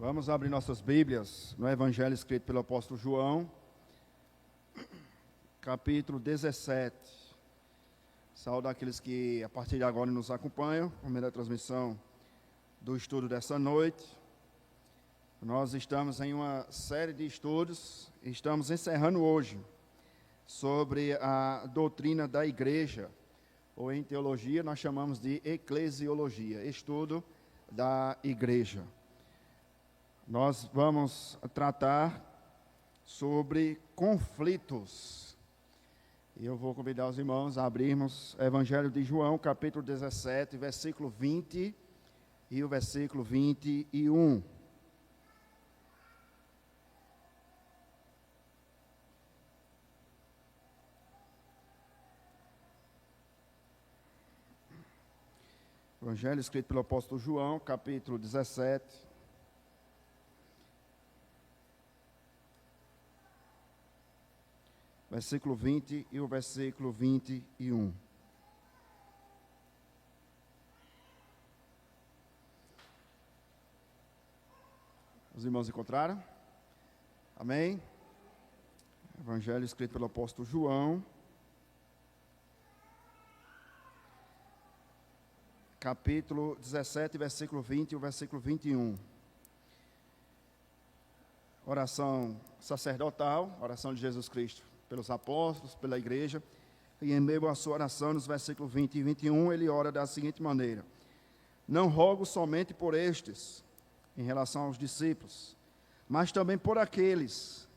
Vamos abrir nossas Bíblias no Evangelho escrito pelo apóstolo João, capítulo 17. Saúdo aqueles que a partir de agora nos acompanham, por meio da transmissão do estudo dessa noite. Nós estamos em uma série de estudos, estamos encerrando hoje sobre a doutrina da igreja, ou em teologia nós chamamos de eclesiologia, estudo da igreja. Nós vamos tratar sobre conflitos. E eu vou convidar os irmãos a abrirmos o Evangelho de João, capítulo 17, versículo 20 e o versículo 21. Evangelho escrito pelo apóstolo João, capítulo 17. Versículo 20 e o versículo 21. Os irmãos encontraram? Amém? Evangelho escrito pelo apóstolo João, capítulo 17, versículo 20 e o versículo 21. Oração sacerdotal, oração de Jesus Cristo pelos apóstolos, pela igreja, e em meio à sua oração, nos versículos 20 e 21, ele ora da seguinte maneira: não rogo somente por estes, em relação aos discípulos, mas também por aqueles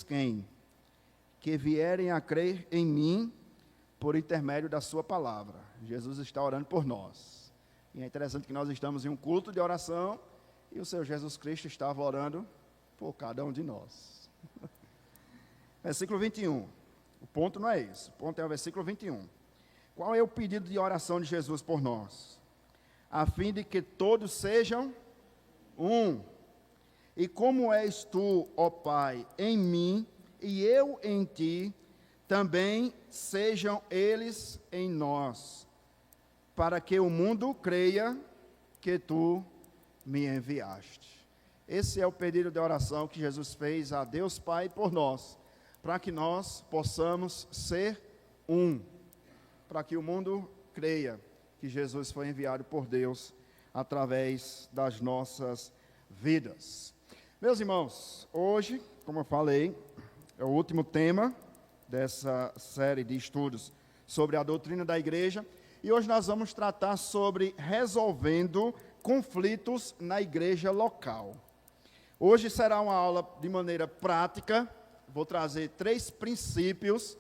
quem? Que vierem a crer em mim, por intermédio da sua palavra. Jesus está orando por nós, e é interessante que nós estamos em um culto de oração, e o Senhor Jesus Cristo estava orando por cada um de nós. Versículo 21, o ponto não é esse, o ponto é o versículo 21. Qual é o pedido de oração de Jesus por nós? A fim de que todos sejam um. E como és tu, ó Pai, em mim, e eu em ti, também sejam eles em nós, para que o mundo creia que tu me enviaste. Esse é o pedido de oração que Jesus fez a Deus Pai por nós, para que nós possamos ser um, para que o mundo creia que Jesus foi enviado por Deus através das nossas vidas. Meus irmãos, hoje, como eu falei, é o último tema dessa série de estudos sobre a doutrina da igreja, e hoje nós vamos tratar sobre resolvendo conflitos na igreja local. Hoje será uma aula de maneira prática. Vou trazer 3 princípios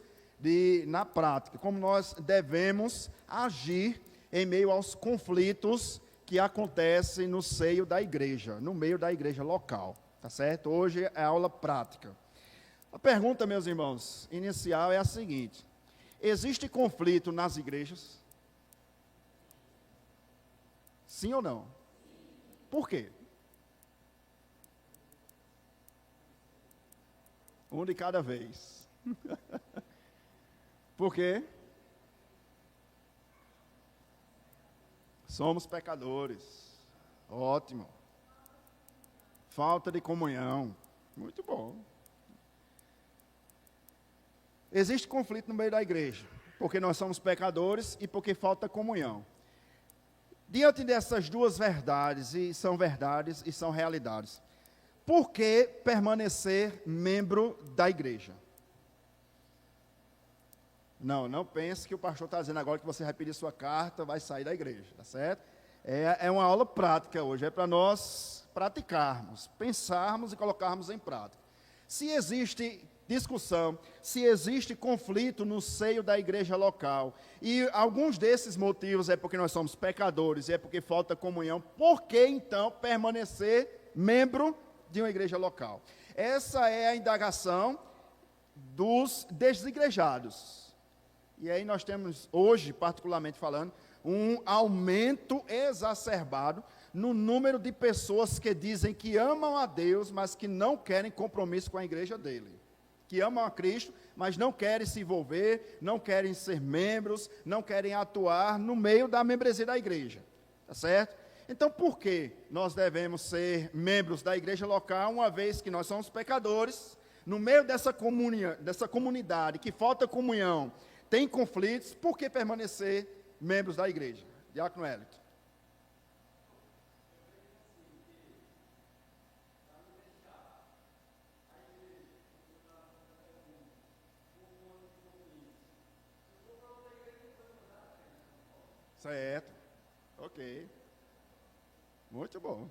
na prática, como nós devemos agir em meio aos conflitos que acontecem no seio da igreja, no meio da igreja local, tá certo? Hoje é aula prática. A pergunta, meus irmãos, inicial é a seguinte: existe conflito nas igrejas? Sim ou não? Por quê? Um de cada vez. Por quê? Somos pecadores. Ótimo. Falta de comunhão. Muito bom. Existe conflito no meio da igreja, porque nós somos pecadores e porque falta comunhão. Diante dessas duas verdades, e são realidades, por que permanecer membro da igreja? Não pense que o pastor está dizendo agora que você vai pedir sua carta, vai sair da igreja, tá certo? É uma aula prática hoje, é para nós praticarmos, pensarmos e colocarmos em prática. Se existe discussão, se existe conflito no seio da igreja local, e alguns desses motivos é porque nós somos pecadores, é porque falta comunhão, por que então permanecer membro de uma igreja local? Essa é a indagação dos desigrejados. E aí nós temos hoje, particularmente falando, um aumento exacerbado no número de pessoas que dizem que amam a Deus, mas que não querem compromisso com a igreja dele. Que amam a Cristo, mas não querem se envolver, não querem ser membros, não querem atuar no meio da membresia da igreja. Tá certo? Então, por que nós devemos ser membros da igreja local, uma vez que nós somos pecadores, no meio dessa comunidade que falta comunhão, tem conflitos, por que permanecer membros da igreja? Diácono Hélito. Certo. Ok. Muito bom.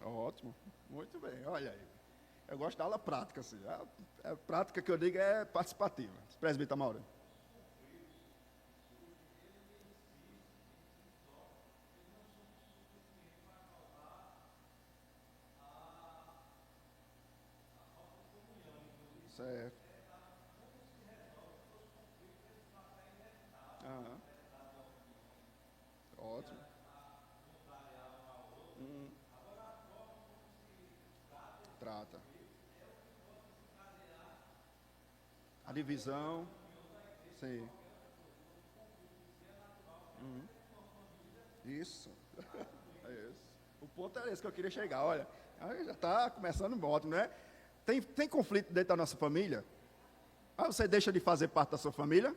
Ótimo. Muito bem. Olha aí. Eu gosto da aula prática, assim. A prática que eu digo é participativa. Presbítero Mauro. Certo. Aham. Ótimo. Trata. A divisão. Sim. Isso. É isso. O ponto era esse que eu queria chegar. Olha, aí já está começando ótimo, né? Tem conflito dentro da nossa família? Ah, você deixa de fazer parte da sua família?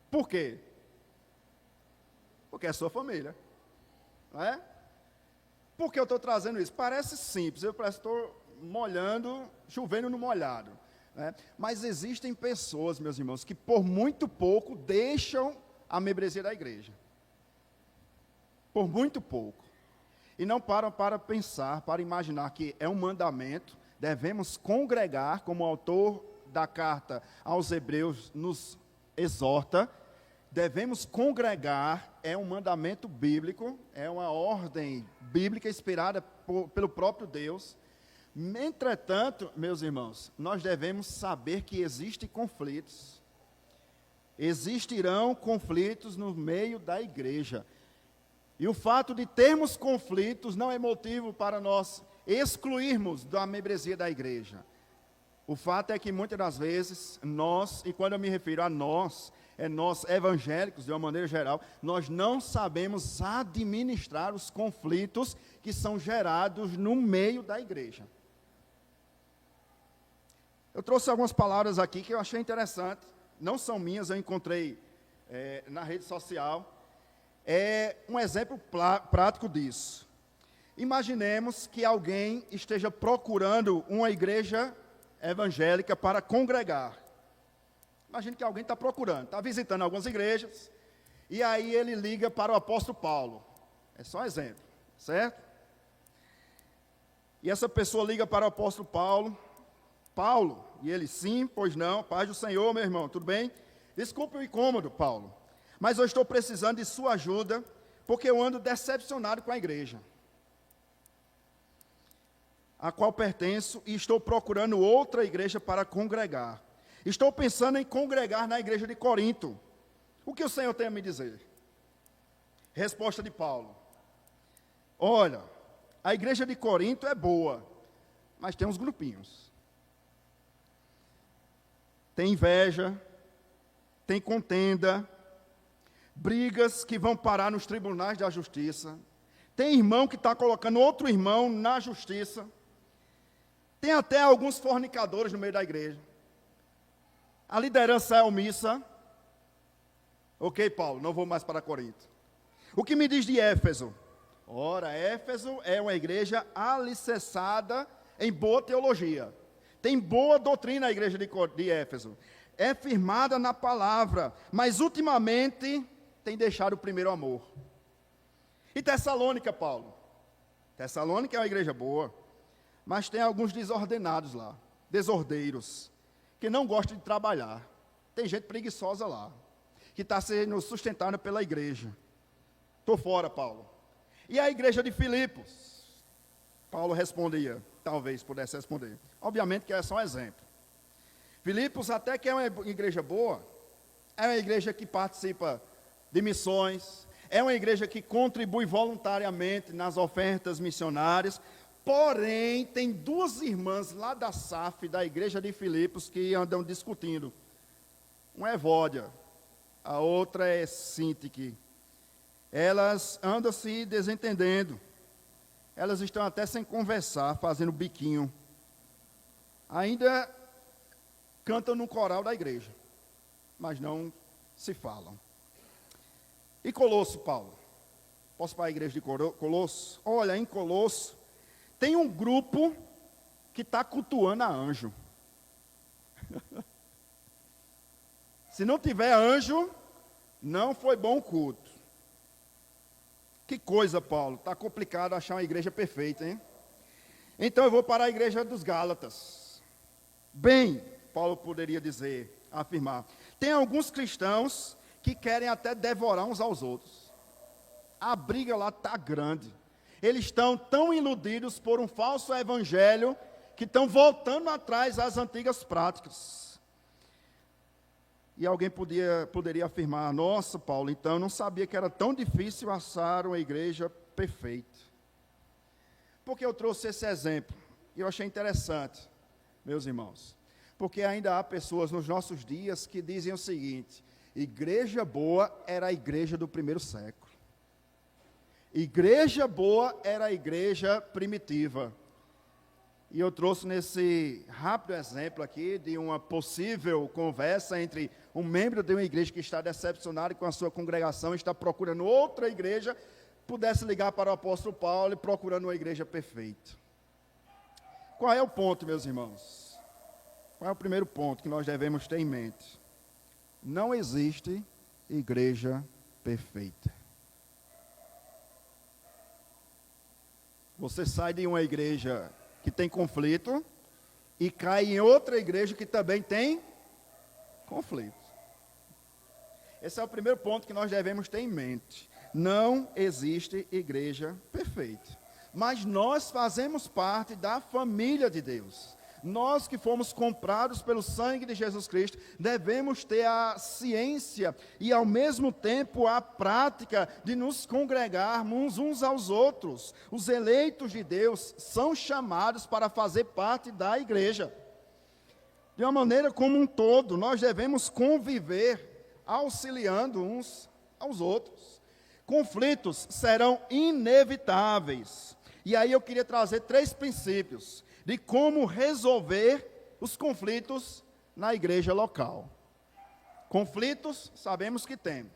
Por quê? Porque é sua família. Não é? Por que eu estou trazendo isso? Parece simples, eu parece que estou molhando, chovendo no molhado. Né? Mas existem pessoas, meus irmãos, que por muito pouco deixam a membresia da igreja. Por muito pouco. E não param para pensar, para imaginar que é um mandamento, devemos congregar, como o autor da carta aos Hebreus nos exorta, devemos congregar, é um mandamento bíblico, é uma ordem bíblica inspirada pelo próprio Deus. Entretanto, meus irmãos, nós devemos saber que existem conflitos. Existirão conflitos no meio da igreja. E o fato de termos conflitos não é motivo para nós excluirmos da membresia da igreja. O fato é que muitas das vezes nós, e quando eu me refiro a nós, é nós evangélicos de uma maneira geral, nós não sabemos administrar os conflitos que são gerados no meio da igreja. Eu trouxe algumas palavras aqui que eu achei interessante, não são minhas, eu encontrei na rede social. É um exemplo prático disso. Imaginemos que alguém esteja procurando uma igreja evangélica para congregar. Imagine que alguém está procurando, está visitando algumas igrejas, e aí ele liga para o apóstolo Paulo. É só um exemplo, certo? E essa pessoa liga para o apóstolo Paulo. Paulo, e ele, sim, pois não, paz do Senhor, meu irmão, tudo bem? Desculpe o incômodo, Paulo, mas eu estou precisando de sua ajuda, porque eu ando decepcionado com a igreja a qual pertenço, e estou procurando outra igreja para congregar. Estou pensando em congregar na igreja de Corinto. O que o Senhor tem a me dizer? Resposta de Paulo: olha, a igreja de Corinto é boa, mas tem uns grupinhos. Tem inveja, tem contenda, brigas que vão parar nos tribunais da justiça. Tem irmão que está colocando outro irmão na justiça. Tem até alguns fornicadores no meio da igreja. A liderança é omissa. Ok, Paulo, não vou mais para Corinto. O que me diz de Éfeso? Ora, Éfeso é uma igreja alicerçada em boa teologia. Tem boa doutrina a igreja de Éfeso. É firmada na palavra, mas ultimamente tem deixado o primeiro amor. E Tessalônica, Paulo? Tessalônica é uma igreja boa, mas tem alguns desordenados lá, desordeiros, que não gostam de trabalhar. Tem gente preguiçosa lá, que está sendo sustentada pela igreja. Estou fora, Paulo. E a igreja de Filipos? Paulo respondia, talvez pudesse responder. Obviamente que é só um exemplo. Filipos até que é uma igreja boa, é uma igreja que participa de missões, é uma igreja que contribui voluntariamente nas ofertas missionárias, Porém, tem duas irmãs lá da SAF, da igreja de Filipos, que andam discutindo. Uma é Evódia, a outra é Sintique. Elas andam se desentendendo. Elas estão até sem conversar, fazendo biquinho. Ainda cantam no coral da igreja, mas não se falam. E Colosso, Paulo? Posso para a igreja de Colosso? Olha, em Colosso, tem um grupo que está cultuando a anjo. Se não tiver anjo, não foi bom o culto. Que coisa, Paulo. Está complicado achar uma igreja perfeita, hein? Então eu vou para a igreja dos Gálatas. Bem, Paulo poderia dizer, afirmar. Tem alguns cristãos que querem até devorar uns aos outros. A briga lá está grande. Eles estão tão iludidos por um falso evangelho que estão voltando atrás às antigas práticas. E alguém poderia afirmar, nossa, Paulo, então eu não sabia que era tão difícil achar uma igreja perfeita. Porque eu trouxe esse exemplo, e eu achei interessante, meus irmãos. Porque ainda há pessoas nos nossos dias que dizem o seguinte, igreja boa era a igreja do primeiro século. Igreja boa era a igreja primitiva. E eu trouxe nesse rápido exemplo aqui de uma possível conversa entre um membro de uma igreja que está decepcionado com a sua congregação, está procurando outra igreja, pudesse ligar para o apóstolo Paulo e procurando uma igreja perfeita. Qual é o ponto, meus irmãos? Qual é o primeiro ponto que nós devemos ter em mente? Não existe igreja perfeita. Você sai de uma igreja que tem conflito e cai em outra igreja que também tem conflito. Esse é o primeiro ponto que nós devemos ter em mente. Não existe igreja perfeita. Mas nós fazemos parte da família de Deus. Nós que fomos comprados pelo sangue de Jesus Cristo, devemos ter a ciência e ao mesmo tempo a prática de nos congregarmos uns aos outros. Os eleitos de Deus são chamados para fazer parte da igreja. De uma maneira como um todo, nós devemos conviver auxiliando uns aos outros. Conflitos serão inevitáveis. E aí eu queria trazer 3 princípios de como resolver os conflitos na igreja local. Conflitos, sabemos que temos.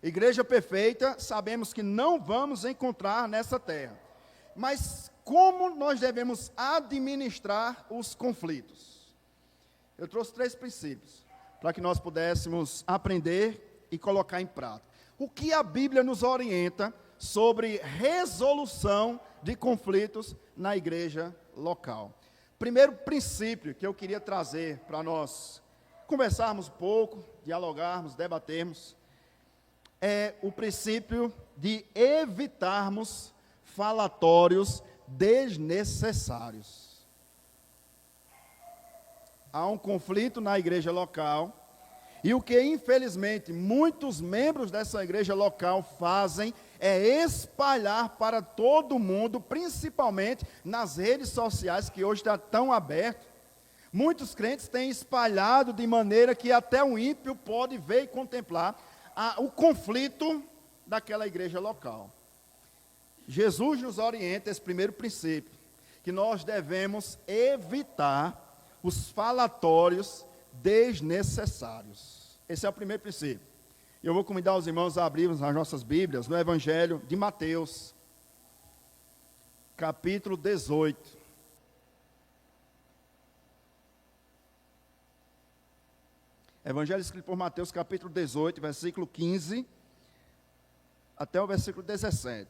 Igreja perfeita, sabemos que não vamos encontrar nessa terra. Mas como nós devemos administrar os conflitos? Eu trouxe 3 princípios, para que nós pudéssemos aprender e colocar em prática. O que a Bíblia nos orienta sobre resolução de conflitos na igreja local. Primeiro princípio que eu queria trazer para nós conversarmos um pouco, dialogarmos, debatermos, é o princípio de evitarmos falatórios desnecessários. Há um conflito na igreja local, e o que infelizmente muitos membros dessa igreja local fazem é espalhar para todo mundo, principalmente nas redes sociais que hoje está tão aberto. Muitos crentes têm espalhado de maneira que até um ímpio pode ver e contemplar o conflito daquela igreja local. Jesus nos orienta esse primeiro princípio, que nós devemos evitar os falatórios desnecessários. Esse é o primeiro princípio. Eu vou convidar os irmãos a abrirmos as nossas Bíblias no Evangelho de Mateus, capítulo 18. Evangelho escrito por Mateus, capítulo 18, versículo 15, até o versículo 17.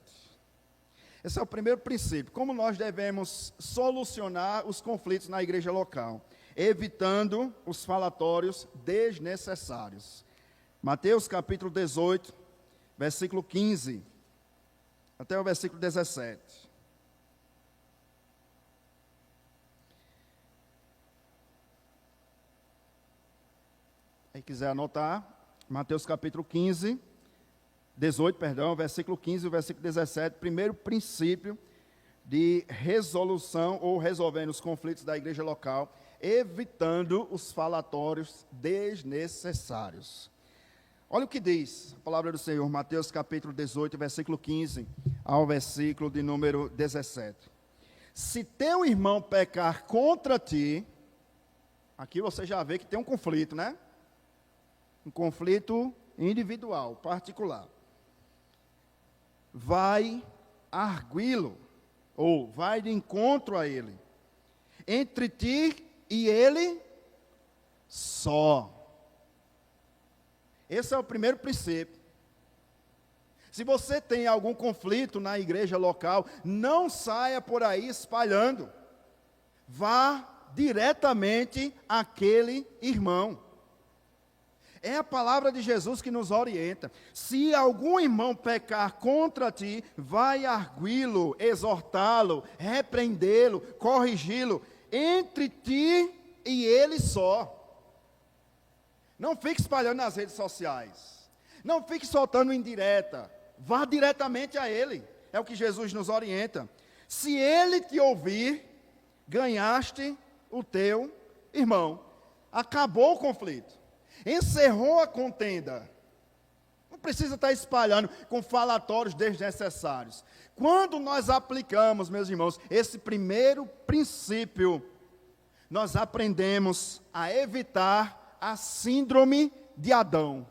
Esse é o primeiro princípio. Como nós devemos solucionar os conflitos na igreja local, evitando os falatórios desnecessários. Mateus capítulo 18, versículo 15, até o versículo 17. Quem quiser anotar, Mateus capítulo 18, versículo 15 e o versículo 17, primeiro princípio de resolução ou resolvendo os conflitos da igreja local, evitando os falatórios desnecessários. Olha o que diz a palavra do Senhor, Mateus capítulo 18, versículo 15 ao versículo de número 17. Se teu irmão pecar contra ti, aqui você já vê que tem um conflito, né? Um conflito individual, particular. Vai arguí-lo, ou vai de encontro a ele, entre ti e ele só. Esse é o primeiro princípio. Se você tem algum conflito na igreja local, não saia por aí espalhando. Vá diretamente àquele irmão. É a palavra de Jesus que nos orienta. Se algum irmão pecar contra ti, vai arguí-lo, exortá-lo, repreendê-lo, corrigi-lo, entre ti e ele só. Não fique espalhando nas redes sociais. Não fique soltando indireta. Vá diretamente a ele. É o que Jesus nos orienta. Se ele te ouvir, ganhaste o teu irmão. Acabou o conflito. Encerrou a contenda. Não precisa estar espalhando com falatórios desnecessários. Quando nós aplicamos, meus irmãos, esse primeiro princípio, nós aprendemos a evitar a síndrome de Adão.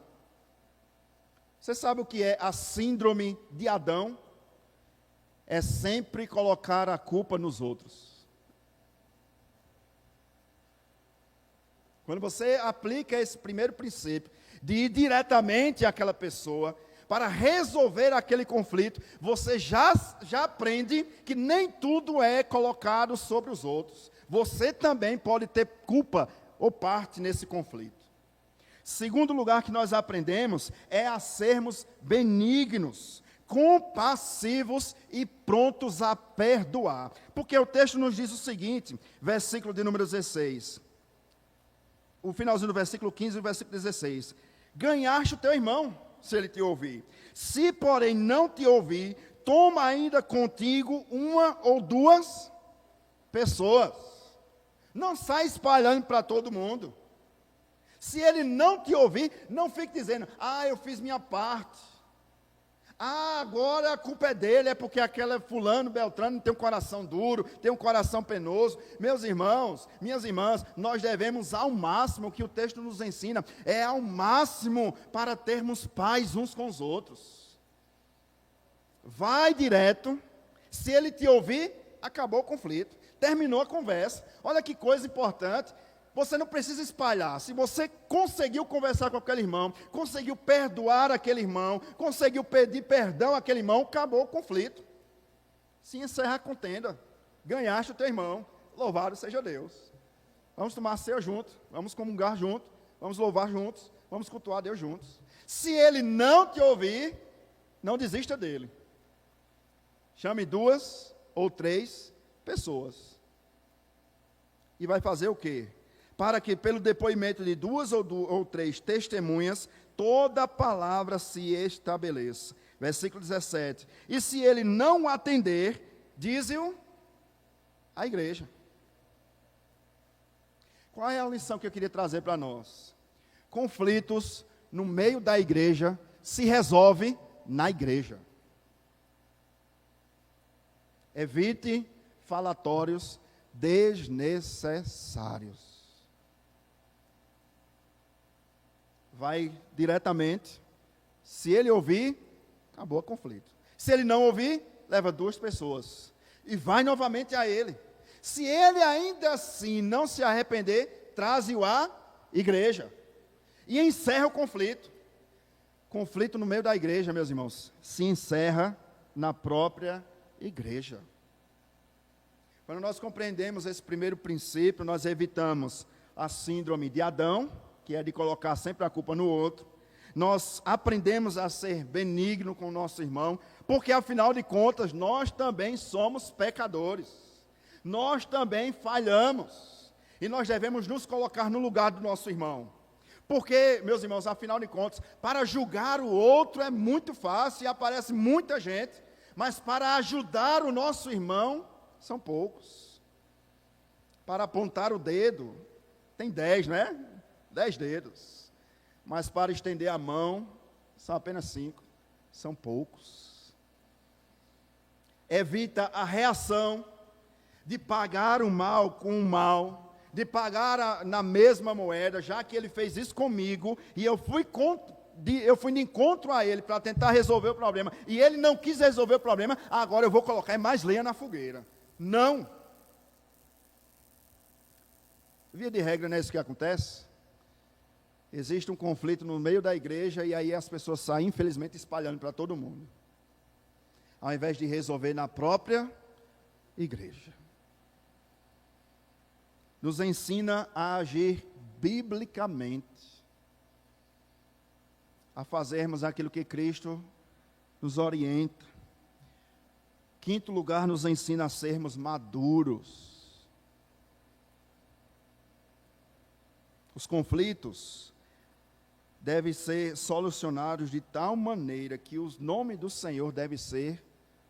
Você sabe o que é a síndrome de Adão? É sempre colocar a culpa nos outros. Quando você aplica esse primeiro princípio, de ir diretamente àquela pessoa, para resolver aquele conflito, você já aprende que nem tudo é colocado sobre os outros. Você também pode ter culpa ou parte nesse conflito. Segundo lugar que nós aprendemos é a sermos benignos, compassivos e prontos a perdoar. Porque o texto nos diz o seguinte, versículo de número 16. O finalzinho do versículo 15 e o versículo 16. Ganhaste o teu irmão, se ele te ouvir. Se, porém, não te ouvir, toma ainda contigo uma ou duas pessoas. Não sai espalhando para todo mundo. Se ele não te ouvir, não fique dizendo, eu fiz minha parte. Agora a culpa é dele, é porque aquele fulano, beltrano, tem um coração duro, tem um coração penoso. Meus irmãos, minhas irmãs, nós devemos ao máximo, o que o texto nos ensina, é ao máximo para termos paz uns com os outros. Vai direto, se ele te ouvir, acabou o conflito, terminou a conversa. Olha que coisa importante. Você não precisa espalhar. Se você conseguiu conversar com aquele irmão, conseguiu perdoar aquele irmão, conseguiu pedir perdão àquele irmão, acabou o conflito. Se encerra a contenda. Ganhaste o teu irmão. Louvado seja Deus. Vamos tomar ceia juntos, vamos comungar juntos, vamos louvar juntos, vamos cultuar a Deus juntos. Se ele não te ouvir, não desista dele. Chame 2 ou 3 pessoas. E vai fazer o quê? Para que pelo depoimento de 2 ou 3 testemunhas, toda palavra se estabeleça. Versículo 17. E se ele não atender, dize-o à igreja. Qual é a lição que eu queria trazer para nós? Conflitos no meio da igreja se resolve na igreja. Evite falatórios desnecessários. Vai diretamente. Se ele ouvir, acabou o conflito. Se ele não ouvir, leva 2 pessoas. E vai novamente a ele. Se ele ainda assim não se arrepender, traze-o à igreja. E encerra o conflito. Conflito no meio da igreja, meus irmãos, se encerra na própria igreja. Quando nós compreendemos esse primeiro princípio, nós evitamos a síndrome de Adão, que é de colocar sempre a culpa no outro. Nós aprendemos a ser benigno com o nosso irmão, porque afinal de contas, nós também somos pecadores. Nós também falhamos. E nós devemos nos colocar no lugar do nosso irmão. Porque, meus irmãos, afinal de contas, para julgar o outro é muito fácil e aparece muita gente. Mas para ajudar o nosso irmão, são poucos. Para apontar o dedo, tem 10, né? 10 dedos. Mas para estender a mão, são apenas 5. São poucos. Evita a reação de pagar o mal com o mal, de pagar na mesma moeda, já que ele fez isso comigo, e eu fui de encontro a ele para tentar resolver o problema, e ele não quis resolver o problema, agora eu vou colocar mais lenha na fogueira. Não. Via de regra, não é isso que acontece? Existe um conflito no meio da igreja, e aí as pessoas saem, infelizmente, espalhando para todo mundo, ao invés de resolver na própria igreja. Nos ensina a agir biblicamente, a fazermos aquilo que Cristo nos orienta. Quinto lugar, nos ensina a sermos maduros. Os conflitos devem ser solucionados de tal maneira que o nome do Senhor deve ser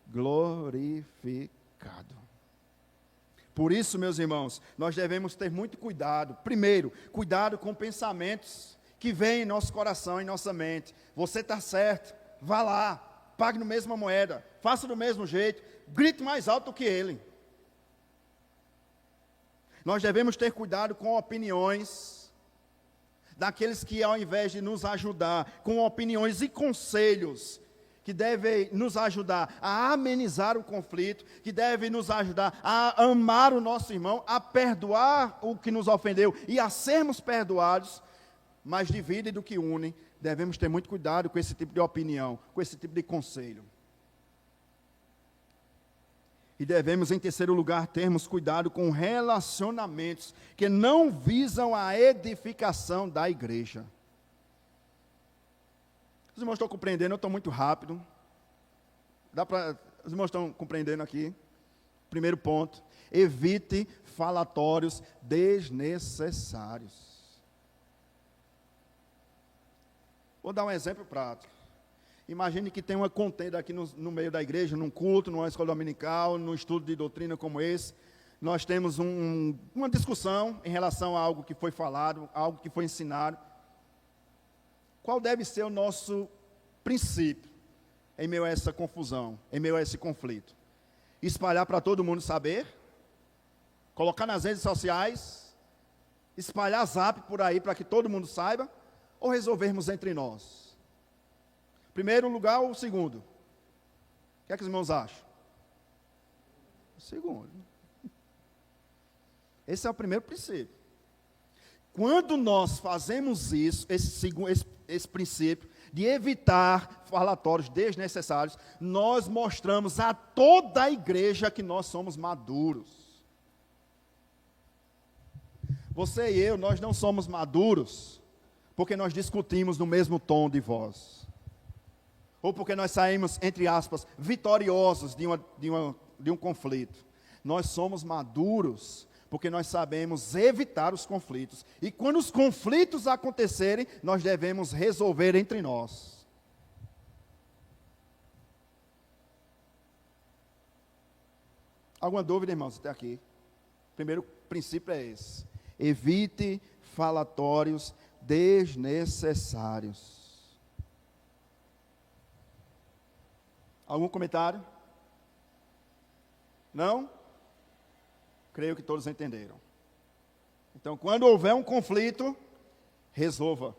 glorificado. Por isso, meus irmãos, nós devemos ter muito cuidado. Primeiro, cuidado com pensamentos que vêm em nosso coração, em nossa mente. Você está certo, vá lá, pague na mesma moeda, faça do mesmo jeito, grite mais alto que ele. Nós devemos ter cuidado com opiniões daqueles que, ao invés de nos ajudar, com opiniões e conselhos que devem nos ajudar a amenizar o conflito, que devem nos ajudar a amar o nosso irmão, a perdoar o que nos ofendeu e a sermos perdoados, mas dividem do que unem. Devemos ter muito cuidado com esse tipo de opinião, com esse tipo de conselho. E devemos, em terceiro lugar, termos cuidado com relacionamentos que não visam a edificação da igreja. Os irmãos estão compreendendo? Eu estou muito rápido. Os irmãos estão compreendendo aqui? Primeiro ponto, evite falatórios desnecessários. Vou dar um exemplo prático. Imagine que tem uma contenda aqui no meio da igreja, num culto, numa escola dominical, num estudo de doutrina como esse. Nós temos uma discussão em relação a algo que foi falado, algo que foi ensinado. Qual deve ser o nosso princípio em meio a essa confusão, em meio a esse conflito? Espalhar para todo mundo saber? Colocar nas redes sociais? Espalhar zap por aí para que todo mundo saiba? Ou resolvermos entre nós? Primeiro lugar ou o segundo? O que é que os irmãos acham? O segundo. Esse é o primeiro princípio. Quando nós fazemos isso, esse princípio de evitar falatórios desnecessários, nós mostramos a toda a igreja que nós somos maduros. Você e eu, nós não somos maduros porque nós discutimos no mesmo tom de voz. Ou porque nós saímos, entre aspas, vitoriosos de um conflito. Nós somos maduros porque nós sabemos evitar os conflitos. E quando os conflitos acontecerem, nós devemos resolver entre nós. Alguma dúvida, irmãos, até aqui? Primeiro princípio é esse. Evite falatórios desnecessários. Algum comentário? Não? Creio que todos entenderam. Então, quando houver um conflito, resolva.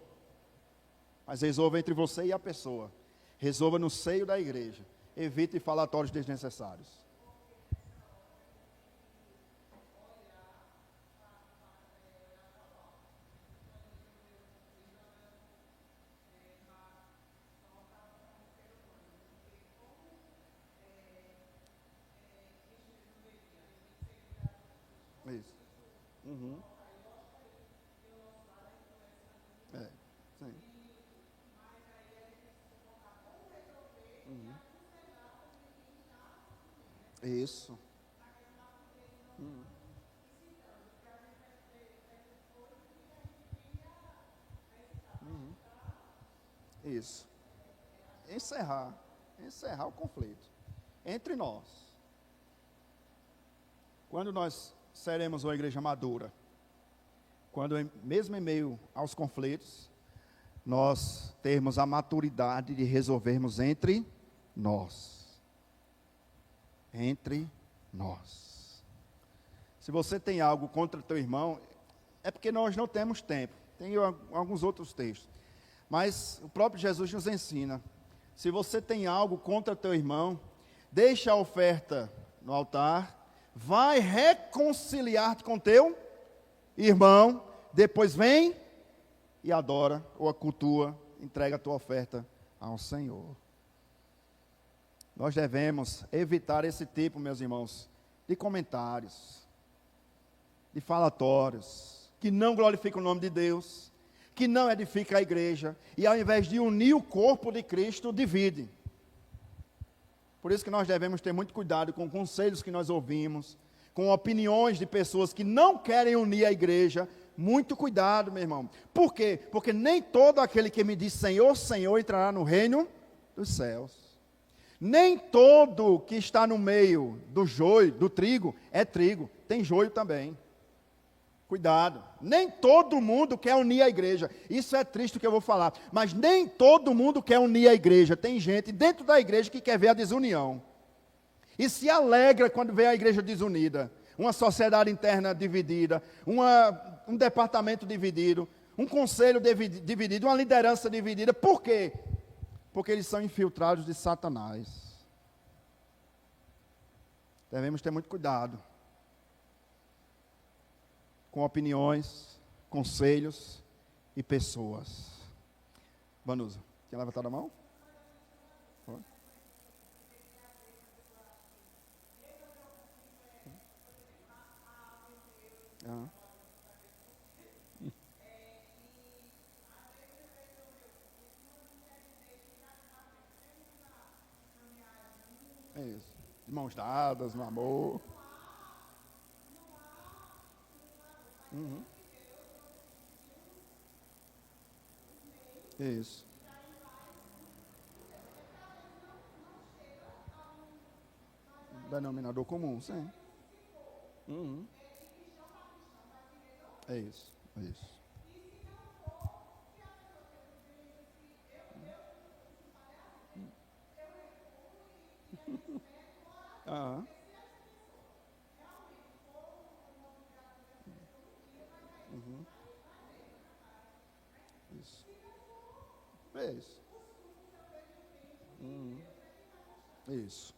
Mas resolva entre você e a pessoa. Resolva no seio da igreja. Evite falatórios desnecessários. Isso. Uhum. Sim. Uhum. Isso. Uhum. Uhum. Isso. Encerrar o conflito. entre nós. Quando nós seremos uma igreja madura? Quando, mesmo em meio aos conflitos, nós termos a maturidade de resolvermos entre nós. Entre nós. Se você tem algo contra teu irmão, é porque nós não temos tempo. Tem alguns outros textos. Mas o próprio Jesus nos ensina. Se você tem algo contra teu irmão, deixa a oferta no altar, vai reconciliar-te com teu irmão, depois vem e adora, ou cultua, entrega a tua oferta ao Senhor. Nós devemos evitar esse tipo, meus irmãos, de comentários, de falatórios, que não glorificam o nome de Deus, que não edifica a igreja, e ao invés de unir o corpo de Cristo, divide. Por isso que nós devemos ter muito cuidado com conselhos que nós ouvimos, com opiniões de pessoas que não querem unir a igreja. Muito cuidado, meu irmão. Por quê? Porque nem todo aquele que me diz Senhor, Senhor, entrará no reino dos céus. Nem todo que está no meio do joio, do trigo, é trigo. Tem joio também. Cuidado. Nem todo mundo quer unir a igreja. Isso é triste o que eu vou falar. Mas nem todo mundo quer unir a igreja. Tem gente dentro da igreja que quer ver a desunião. E se alegra quando vê a igreja desunida. Uma sociedade interna dividida. Um departamento dividido. Um conselho dividido. Uma liderança dividida. Por quê? Porque eles são infiltrados de Satanás. Devemos ter muito cuidado com opiniões, conselhos e pessoas. Vanusa, quer levantar a mão? Pode. É isso. De mãos dadas, no amor. Uhum. Isso. Denominador comum, sim. Uhum. É isso, é isso. Ah. Uhum. Isso. É isso. Uhum. Isso.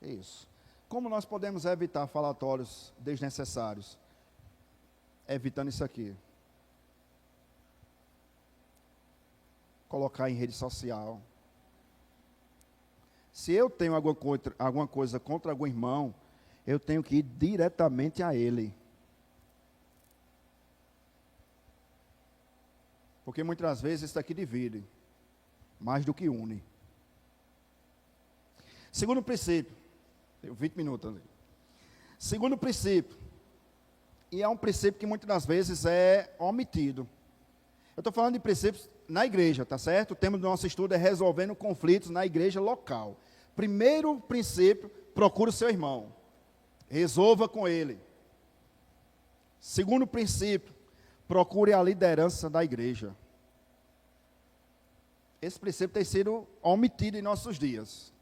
Isso. Como nós podemos evitar falatórios desnecessários? Evitando isso aqui. Colocar em rede social. Se eu tenho alguma coisa contra algum irmão, eu tenho que ir diretamente a ele. Porque muitas vezes isso aqui divide, mais do que une. Segundo princípio, tenho 20 minutos ali. Segundo princípio, e é um princípio que muitas das vezes é omitido. Eu estou falando de princípios na igreja, tá certo? O tema do nosso estudo é resolvendo conflitos na igreja local. Primeiro princípio, procure o seu irmão. Resolva com ele. Segundo princípio, procure a liderança da igreja. Esse princípio tem sido omitido em nossos dias.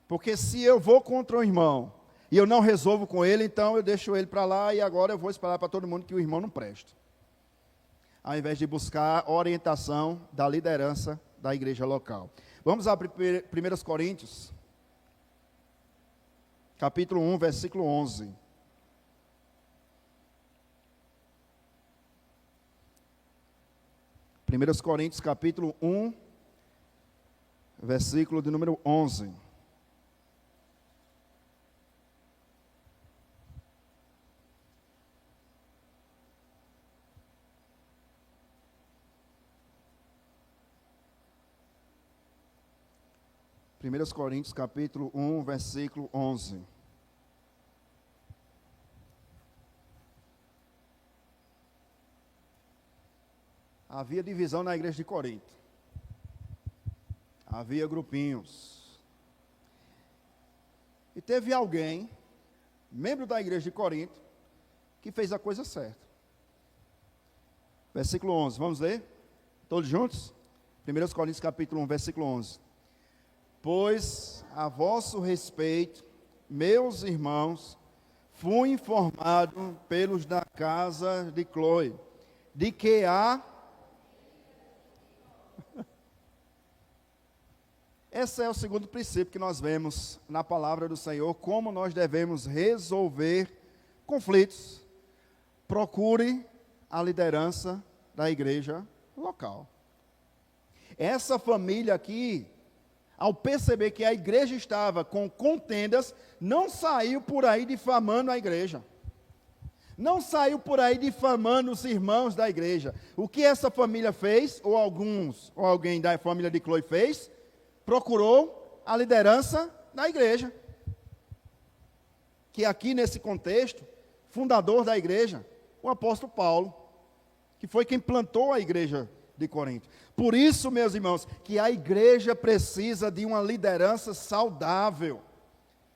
Porque se eu vou contra um irmão e eu não resolvo com ele, então eu deixo ele para lá e agora eu vou esperar para todo mundo que o irmão não presta. Ao invés de buscar orientação da liderança da igreja local. Vamos abrir 1 Coríntios, capítulo 1, versículo 11. Primeiros Coríntios, capítulo 1, versículo de número 11. Primeiros Coríntios, capítulo 1, versículo 11. Havia divisão na igreja de Corinto. Havia grupinhos. que teve alguém, membro da igreja de Corinto, que fez a coisa certa. Versículo 11, vamos ler? Todos juntos? 1 Coríntios capítulo 1, versículo 11. Pois a vosso respeito, meus irmãos, fui informado pelos da casa de Cloe, de que há... Esse é o segundo princípio que nós vemos na palavra do Senhor, como nós devemos resolver conflitos. Procure a liderança da igreja local. Essa família aqui, ao perceber que a igreja estava com contendas, não saiu por aí difamando a igreja. Não saiu por aí difamando os irmãos da igreja. O que essa família fez, ou alguém da família de Cloe fez, procurou a liderança da igreja. Que aqui nesse contexto, fundador da igreja, o apóstolo Paulo, que foi quem plantou a igreja de Corinto. Por isso, meus irmãos, que a igreja precisa de uma liderança saudável.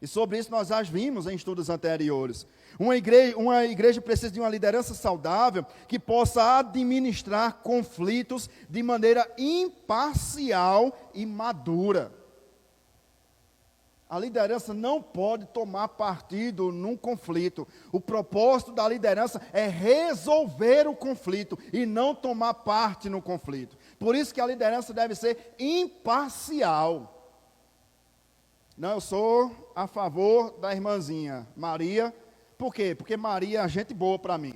E sobre isso nós já vimos em estudos anteriores. Uma igreja precisa de uma liderança saudável que possa administrar conflitos de maneira imparcial e madura. A liderança não pode tomar partido num conflito. O propósito da liderança é resolver o conflito e não tomar parte no conflito. Por isso que a liderança deve ser imparcial. Não, eu sou a favor da irmãzinha Maria. Por quê? Porque Maria é gente boa para mim.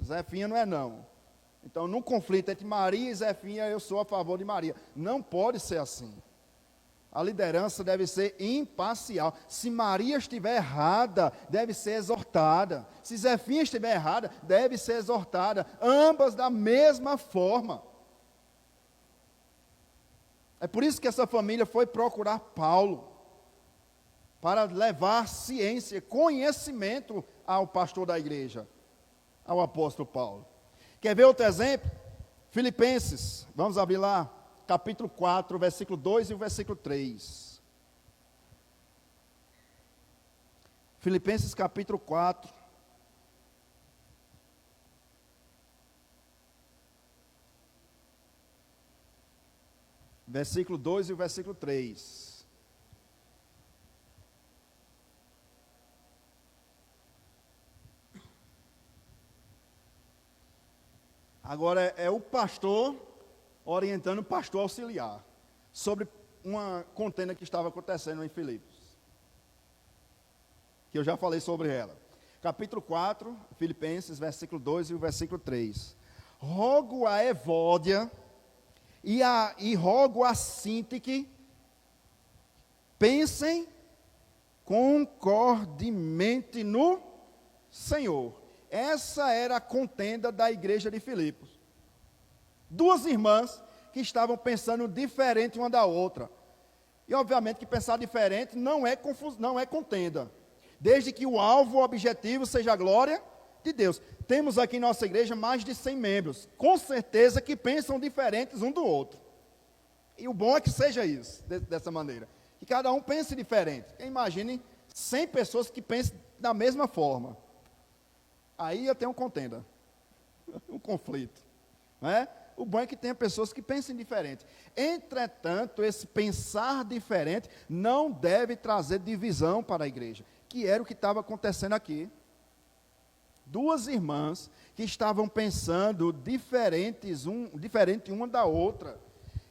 Zefinha não é não. Então, num conflito entre Maria e Zefinha, eu sou a favor de Maria. Não pode ser assim. A liderança deve ser imparcial. Se Maria estiver errada, deve ser exortada. Se Zefinha estiver errada, deve ser exortada. Ambas da mesma forma. É por isso que essa família foi procurar Paulo, para levar ciência, conhecimento ao pastor da igreja, ao apóstolo Paulo. Quer ver outro exemplo? Filipenses, vamos abrir lá. Capítulo 4, versículo 2 e o versículo 3. Filipenses capítulo 4. Versículo 2 e o versículo 3. Agora é o pastor orientando o pastor auxiliar sobre uma contenda que estava acontecendo em Filipos, que eu já falei sobre ela. Capítulo 4, Filipenses, versículo 2 e o versículo 3. Rogo a Evódia e rogo a Sintique, pensem concordemente no Senhor. Essa era a contenda da igreja de Filipos. Duas irmãs que estavam pensando diferente uma da outra. E obviamente que pensar diferente não é contenda. Desde que o alvo, o objetivo seja a glória de Deus. Temos aqui em nossa igreja mais de 100 membros. Com certeza que pensam diferentes um do outro. E o bom é que seja isso, dessa maneira. Que cada um pense diferente. Imagine 100 pessoas que pensem da mesma forma. Aí ia ter uma contenda. Um conflito. Não é? O bom é que tenha pessoas que pensem diferente. Entretanto, esse pensar diferente não deve trazer divisão para a igreja, que era o que estava acontecendo aqui. Duas irmãs que estavam pensando diferente uma da outra.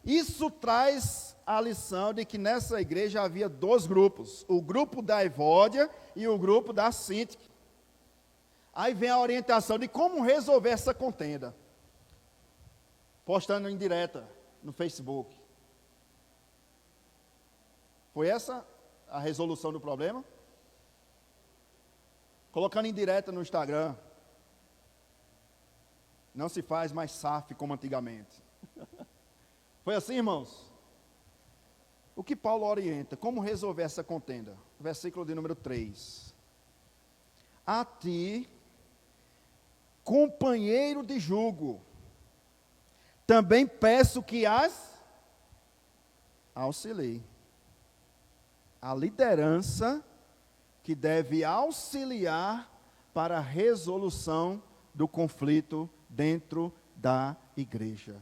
Isso traz a lição de que nessa igreja havia dois grupos, o grupo da Evódia e o grupo da Sintique. Aí vem a orientação de como resolver essa contenda. Postando em direta no Facebook. Foi essa a resolução do problema? Colocando em direta no Instagram. Não se faz mais SAF como antigamente. Foi assim, irmãos? O que Paulo orienta? Como resolver essa contenda? Versículo de número 3. A ti, companheiro de jugo, também peço que as auxilie. A liderança que deve auxiliar para a resolução do conflito dentro da igreja.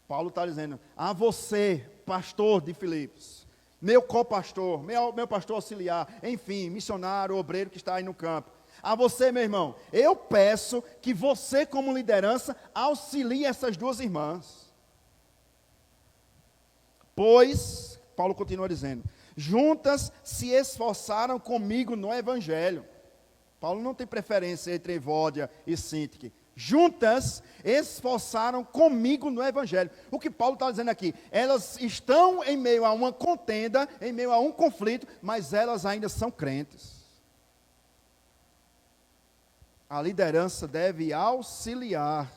Paulo está dizendo, a você, pastor de Filipos, meu copastor, meu pastor auxiliar, enfim, missionário, obreiro que está aí no campo, a você, meu irmão, eu peço que você, como liderança, auxilie essas duas irmãs. Pois, Paulo continua dizendo, juntas se esforçaram comigo no Evangelho. Paulo não tem preferência entre Evódia e Sintique. Juntas esforçaram comigo no Evangelho. O que Paulo está dizendo aqui? Elas estão em meio a uma contenda, em meio a um conflito, mas elas ainda são crentes. A liderança deve auxiliar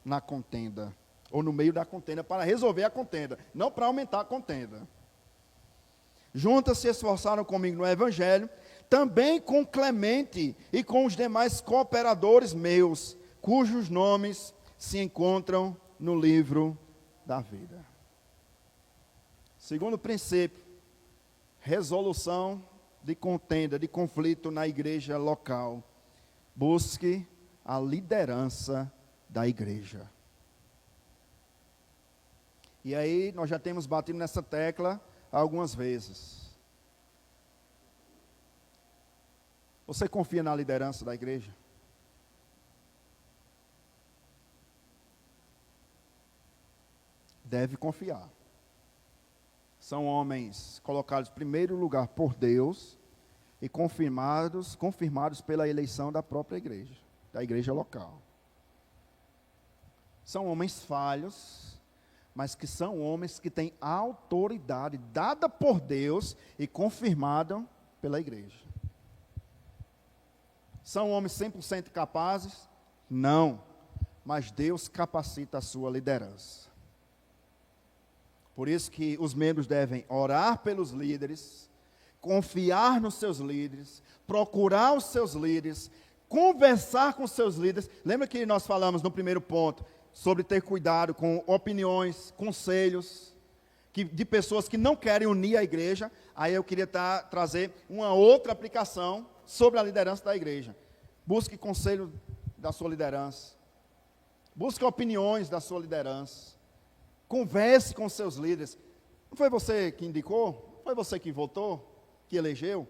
na contenda, ou no meio da contenda, para resolver a contenda, não para aumentar a contenda. Juntas se esforçaram comigo no Evangelho, também com Clemente e com os demais cooperadores meus, cujos nomes se encontram no livro da vida. Segundo princípio, resolução de contenda, de conflito na igreja local. Busque a liderança da igreja. E aí, nós já temos batido nessa tecla algumas vezes. Você confia na liderança da igreja? Deve confiar. São homens colocados em primeiro lugar por Deus e confirmados pela eleição da própria igreja, da igreja local. São homens falhos, mas que são homens que têm autoridade dada por Deus e confirmada pela igreja. São homens 100% capazes? Não, mas Deus capacita a sua liderança. Por isso que os membros devem orar pelos líderes, confiar nos seus líderes, procurar os seus líderes, conversar com os seus líderes. Lembra que nós falamos no primeiro ponto sobre ter cuidado com opiniões, conselhos de pessoas que não querem unir a igreja? Aí eu queria trazer uma outra aplicação sobre a liderança da igreja. Busque conselho da sua liderança. Busque opiniões da sua liderança. Converse com os seus líderes. Não foi você que indicou? Foi você que votou? Que elegeu?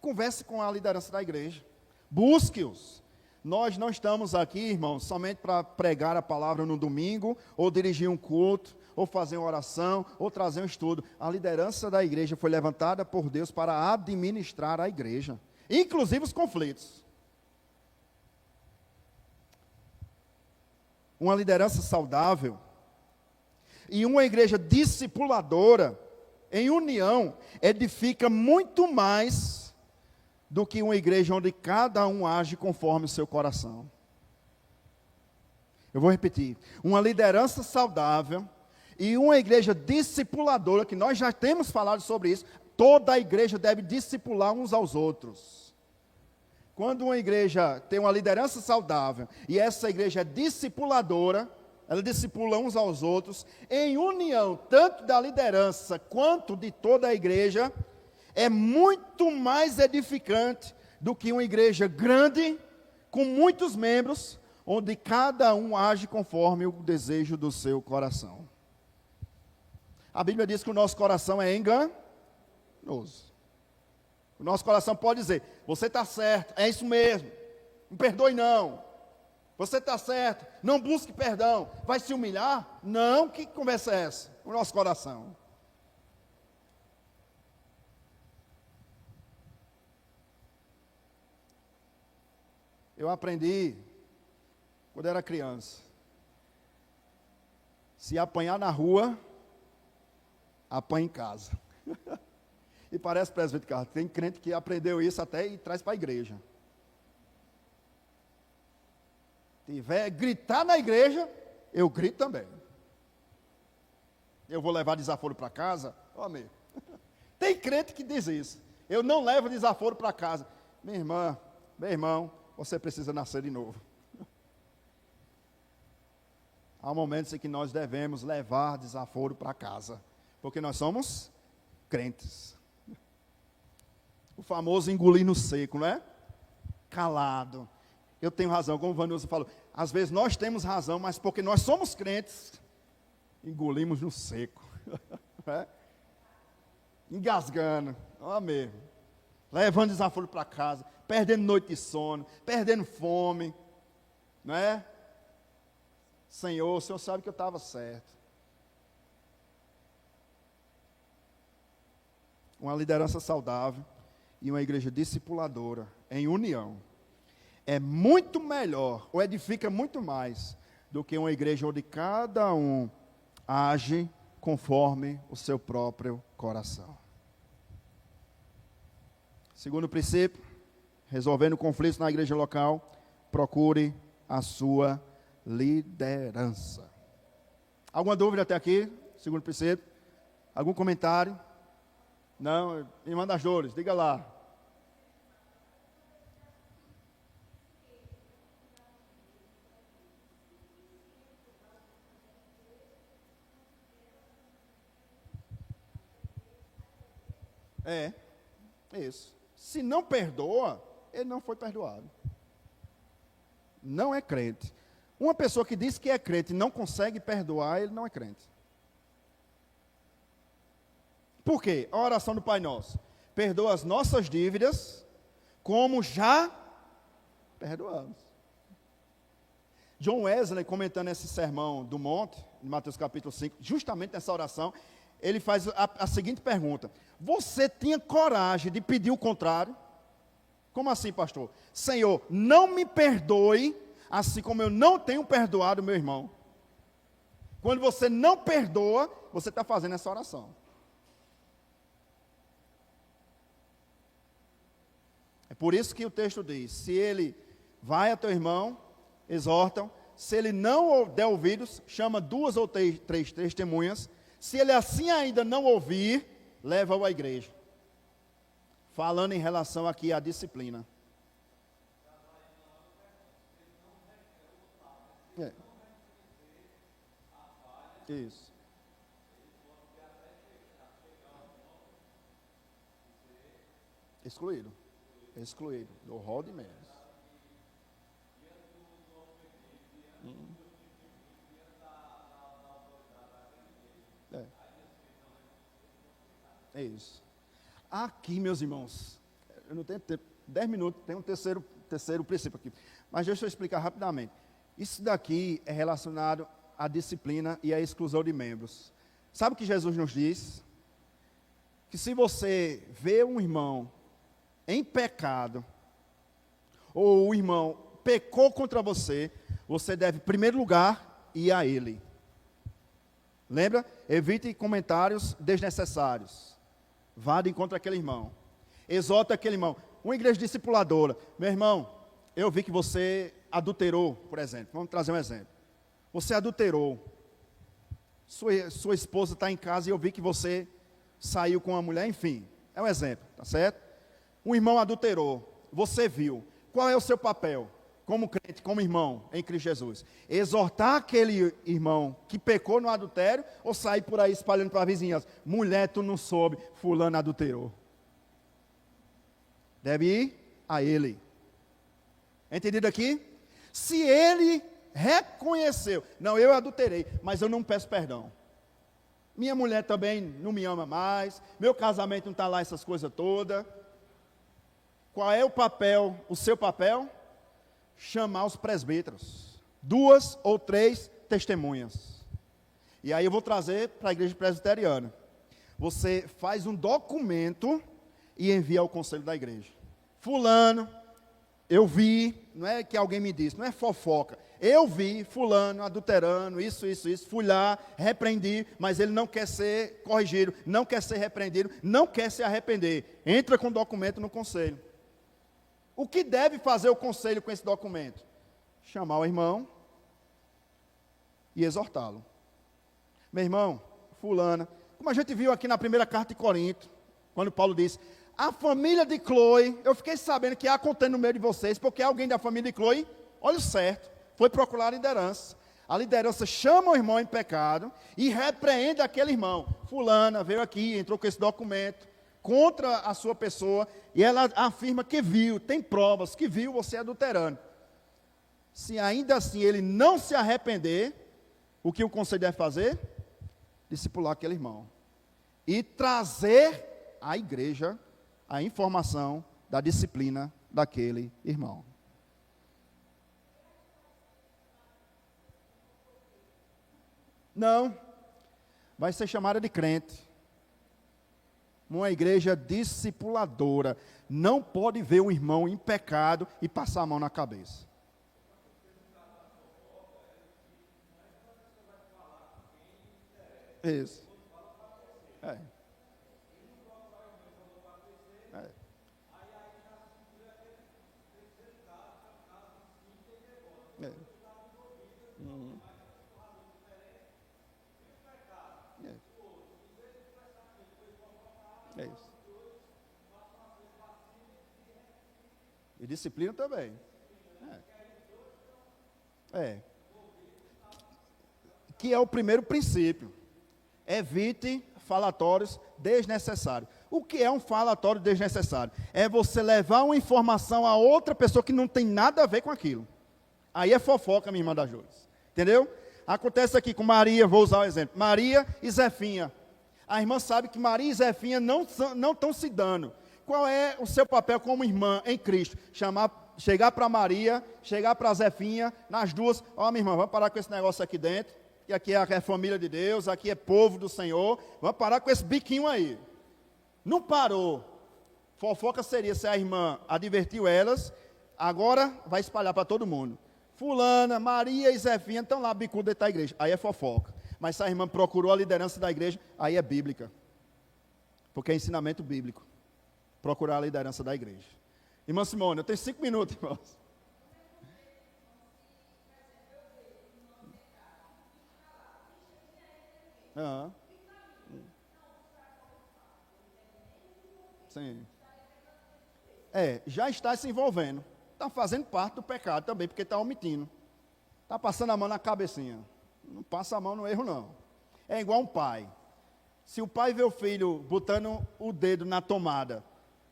Converse com a liderança da igreja. Busque-os. Nós não estamos aqui, irmãos, somente para pregar a palavra no domingo, ou dirigir um culto, ou fazer uma oração, ou trazer um estudo. A liderança da igreja foi levantada por Deus para administrar a igreja, inclusive os conflitos. Uma liderança saudável e uma igreja discipuladora, em união, edifica muito mais do que uma igreja onde cada um age conforme o seu coração. Eu vou repetir. Uma liderança saudável e uma igreja discipuladora, que nós já temos falado sobre isso, toda a igreja deve discipular uns aos outros. Quando uma igreja tem uma liderança saudável e essa igreja é discipuladora, ela discipula uns aos outros, em união, tanto da liderança quanto de toda a igreja, é muito mais edificante do que uma igreja grande, com muitos membros, onde cada um age conforme o desejo do seu coração. A Bíblia diz que o nosso coração é enganoso. O nosso coração pode dizer, você está certo, é isso mesmo, não perdoe não. Você está certo, não busque perdão, vai se humilhar? Não, que conversa é essa? O nosso coração. Eu aprendi, quando era criança, se apanhar na rua, apanha em casa. E parece, presbítero Carlos, tem crente que aprendeu isso até e traz para a igreja. Tiver gritar na igreja, eu grito também. Eu vou levar desaforo para casa? Ó, amigo. Tem crente que diz isso. Eu não levo desaforo para casa. Minha irmã, meu irmão, você precisa nascer de novo. Há momentos em que nós devemos levar desaforo para casa, porque nós somos crentes. O famoso engolir no seco, não é? Calado. Eu tenho razão, como o Vanusa falou. Às vezes nós temos razão, mas porque nós somos crentes, engolimos no seco. É? Engasgando. Ó mesmo. Levando desaforo para casa, perdendo noite de sono, perdendo fome. Não é? Senhor, o Senhor sabe que eu estava certo. Uma liderança saudável e uma igreja discipuladora, em união, é muito melhor, ou edifica muito mais, do que uma igreja onde cada um age conforme o seu próprio coração. Segundo princípio, resolvendo conflitos na igreja local, procure a sua liderança. Alguma dúvida até aqui? Segundo princípio? Algum comentário? Não? Irmã das Dores, diga lá. É isso. Se não perdoa, ele não foi perdoado. Não é crente. Uma pessoa que diz que é crente e não consegue perdoar, ele não é crente. Por quê? A oração do Pai Nosso. Perdoa as nossas dívidas, como já perdoamos. John Wesley, comentando esse sermão do monte, em Mateus capítulo 5, justamente nessa oração, ele faz a seguinte pergunta: você tinha coragem de pedir o contrário? Como assim, pastor? Senhor, não me perdoe, assim como eu não tenho perdoado meu irmão. Quando você não perdoa, você está fazendo essa oração. É por isso que o texto diz: se ele vai a teu irmão, exortam, se ele não der ouvidos, chama 2 ou 3 testemunhas, se ele assim ainda não ouvir, leva-o à igreja. Falando em relação aqui à disciplina. É. Isso. Excluído. Excluído. Do rol de membros. É isso. Aqui, meus irmãos, eu não tenho tempo, 10 minutos, tem um terceiro princípio aqui. Mas deixa eu explicar rapidamente. Isso daqui é relacionado à disciplina e à exclusão de membros. Sabe o que Jesus nos diz? Que se você vê um irmão em pecado, ou o irmão pecou contra você, você deve, em primeiro lugar, ir a ele. Lembra? Evite comentários desnecessários. Vá de encontro àquele irmão. Exorta aquele irmão. Uma igreja discipuladora. Meu irmão, eu vi que você adulterou, por exemplo. Vamos trazer um exemplo. Você adulterou. Sua esposa está em casa e eu vi que você saiu com uma mulher. Enfim, é um exemplo, tá certo? Um irmão adulterou. Você viu. Qual é o seu papel? Como crente, como irmão em Cristo Jesus? Exortar aquele irmão que pecou no adultério ou sair por aí espalhando para a vizinhança? Mulher, tu não soube, fulano adulterou. Deve ir a ele. Entendido aqui? Se ele reconheceu, não, eu adulterei, mas eu não peço perdão. Minha mulher também não me ama mais, meu casamento não está lá, essas coisas todas. Qual é o papel, o seu papel? Chamar os presbíteros, 2 ou 3 testemunhas. E aí eu vou trazer para a igreja presbiteriana. Você faz um documento e envia ao conselho da igreja. Fulano, eu vi, não é que alguém me disse, não é fofoca. Eu vi fulano adulterando, isso, fui lá, repreendi, mas ele não quer ser corrigido, não quer ser repreendido, não quer se arrepender. Entra com o documento no conselho. O que deve fazer o conselho com esse documento? Chamar o irmão e exortá-lo. Meu irmão, fulana, como a gente viu aqui na primeira carta de Corinto, quando Paulo disse, a família de Chloe, eu fiquei sabendo que há contendo no meio de vocês, porque alguém da família de Chloe, olha o certo, foi procurar a liderança. A liderança chama o irmão em pecado e repreende aquele irmão. Fulana veio aqui, entrou com esse documento, contra a sua pessoa, e ela afirma que viu, tem provas, que viu você adulterando. Se ainda assim ele não se arrepender, o que o conselho deve fazer? Discipular aquele irmão. E trazer à igreja a informação da disciplina daquele irmão. Não, vai ser chamada de crente. Uma igreja discipuladora. Não pode ver um irmão em pecado e passar a mão na cabeça. Isso. É. É. É. Uhum. É isso. E disciplina também. É. Que é o primeiro princípio. Evite falatórios desnecessários. O que é um falatório desnecessário? É você levar uma informação a outra pessoa que não tem nada a ver com aquilo. Aí é fofoca, minha irmã da Júlia. Entendeu? Acontece aqui com Maria, vou usar o exemplo. Maria e Zefinha. A irmã sabe que Maria e Zefinha não estão se dando. Qual é o seu papel como irmã em Cristo? Chegar para Maria, chegar para Zefinha, nas duas, ó minha irmã, vamos parar com esse negócio aqui dentro, que aqui é família de Deus, aqui é povo do Senhor, vamos parar com esse biquinho aí. Não parou. Fofoca seria se a irmã advertiu elas, agora vai espalhar para todo mundo. Fulana, Maria e Zefinha estão lá bicudo dentro da igreja. Aí é fofoca. Mas se a irmã procurou a liderança da igreja, aí é bíblica. Porque é ensinamento bíblico. Procurar a liderança da igreja. Irmã Simone, eu tenho 5 minutos, irmãos. Ah, sim. Já está se envolvendo. Está fazendo parte do pecado também, porque está omitindo. Está passando a mão na cabecinha. Não passa a mão no erro, não. É igual um pai. Se o pai vê o filho botando o dedo na tomada,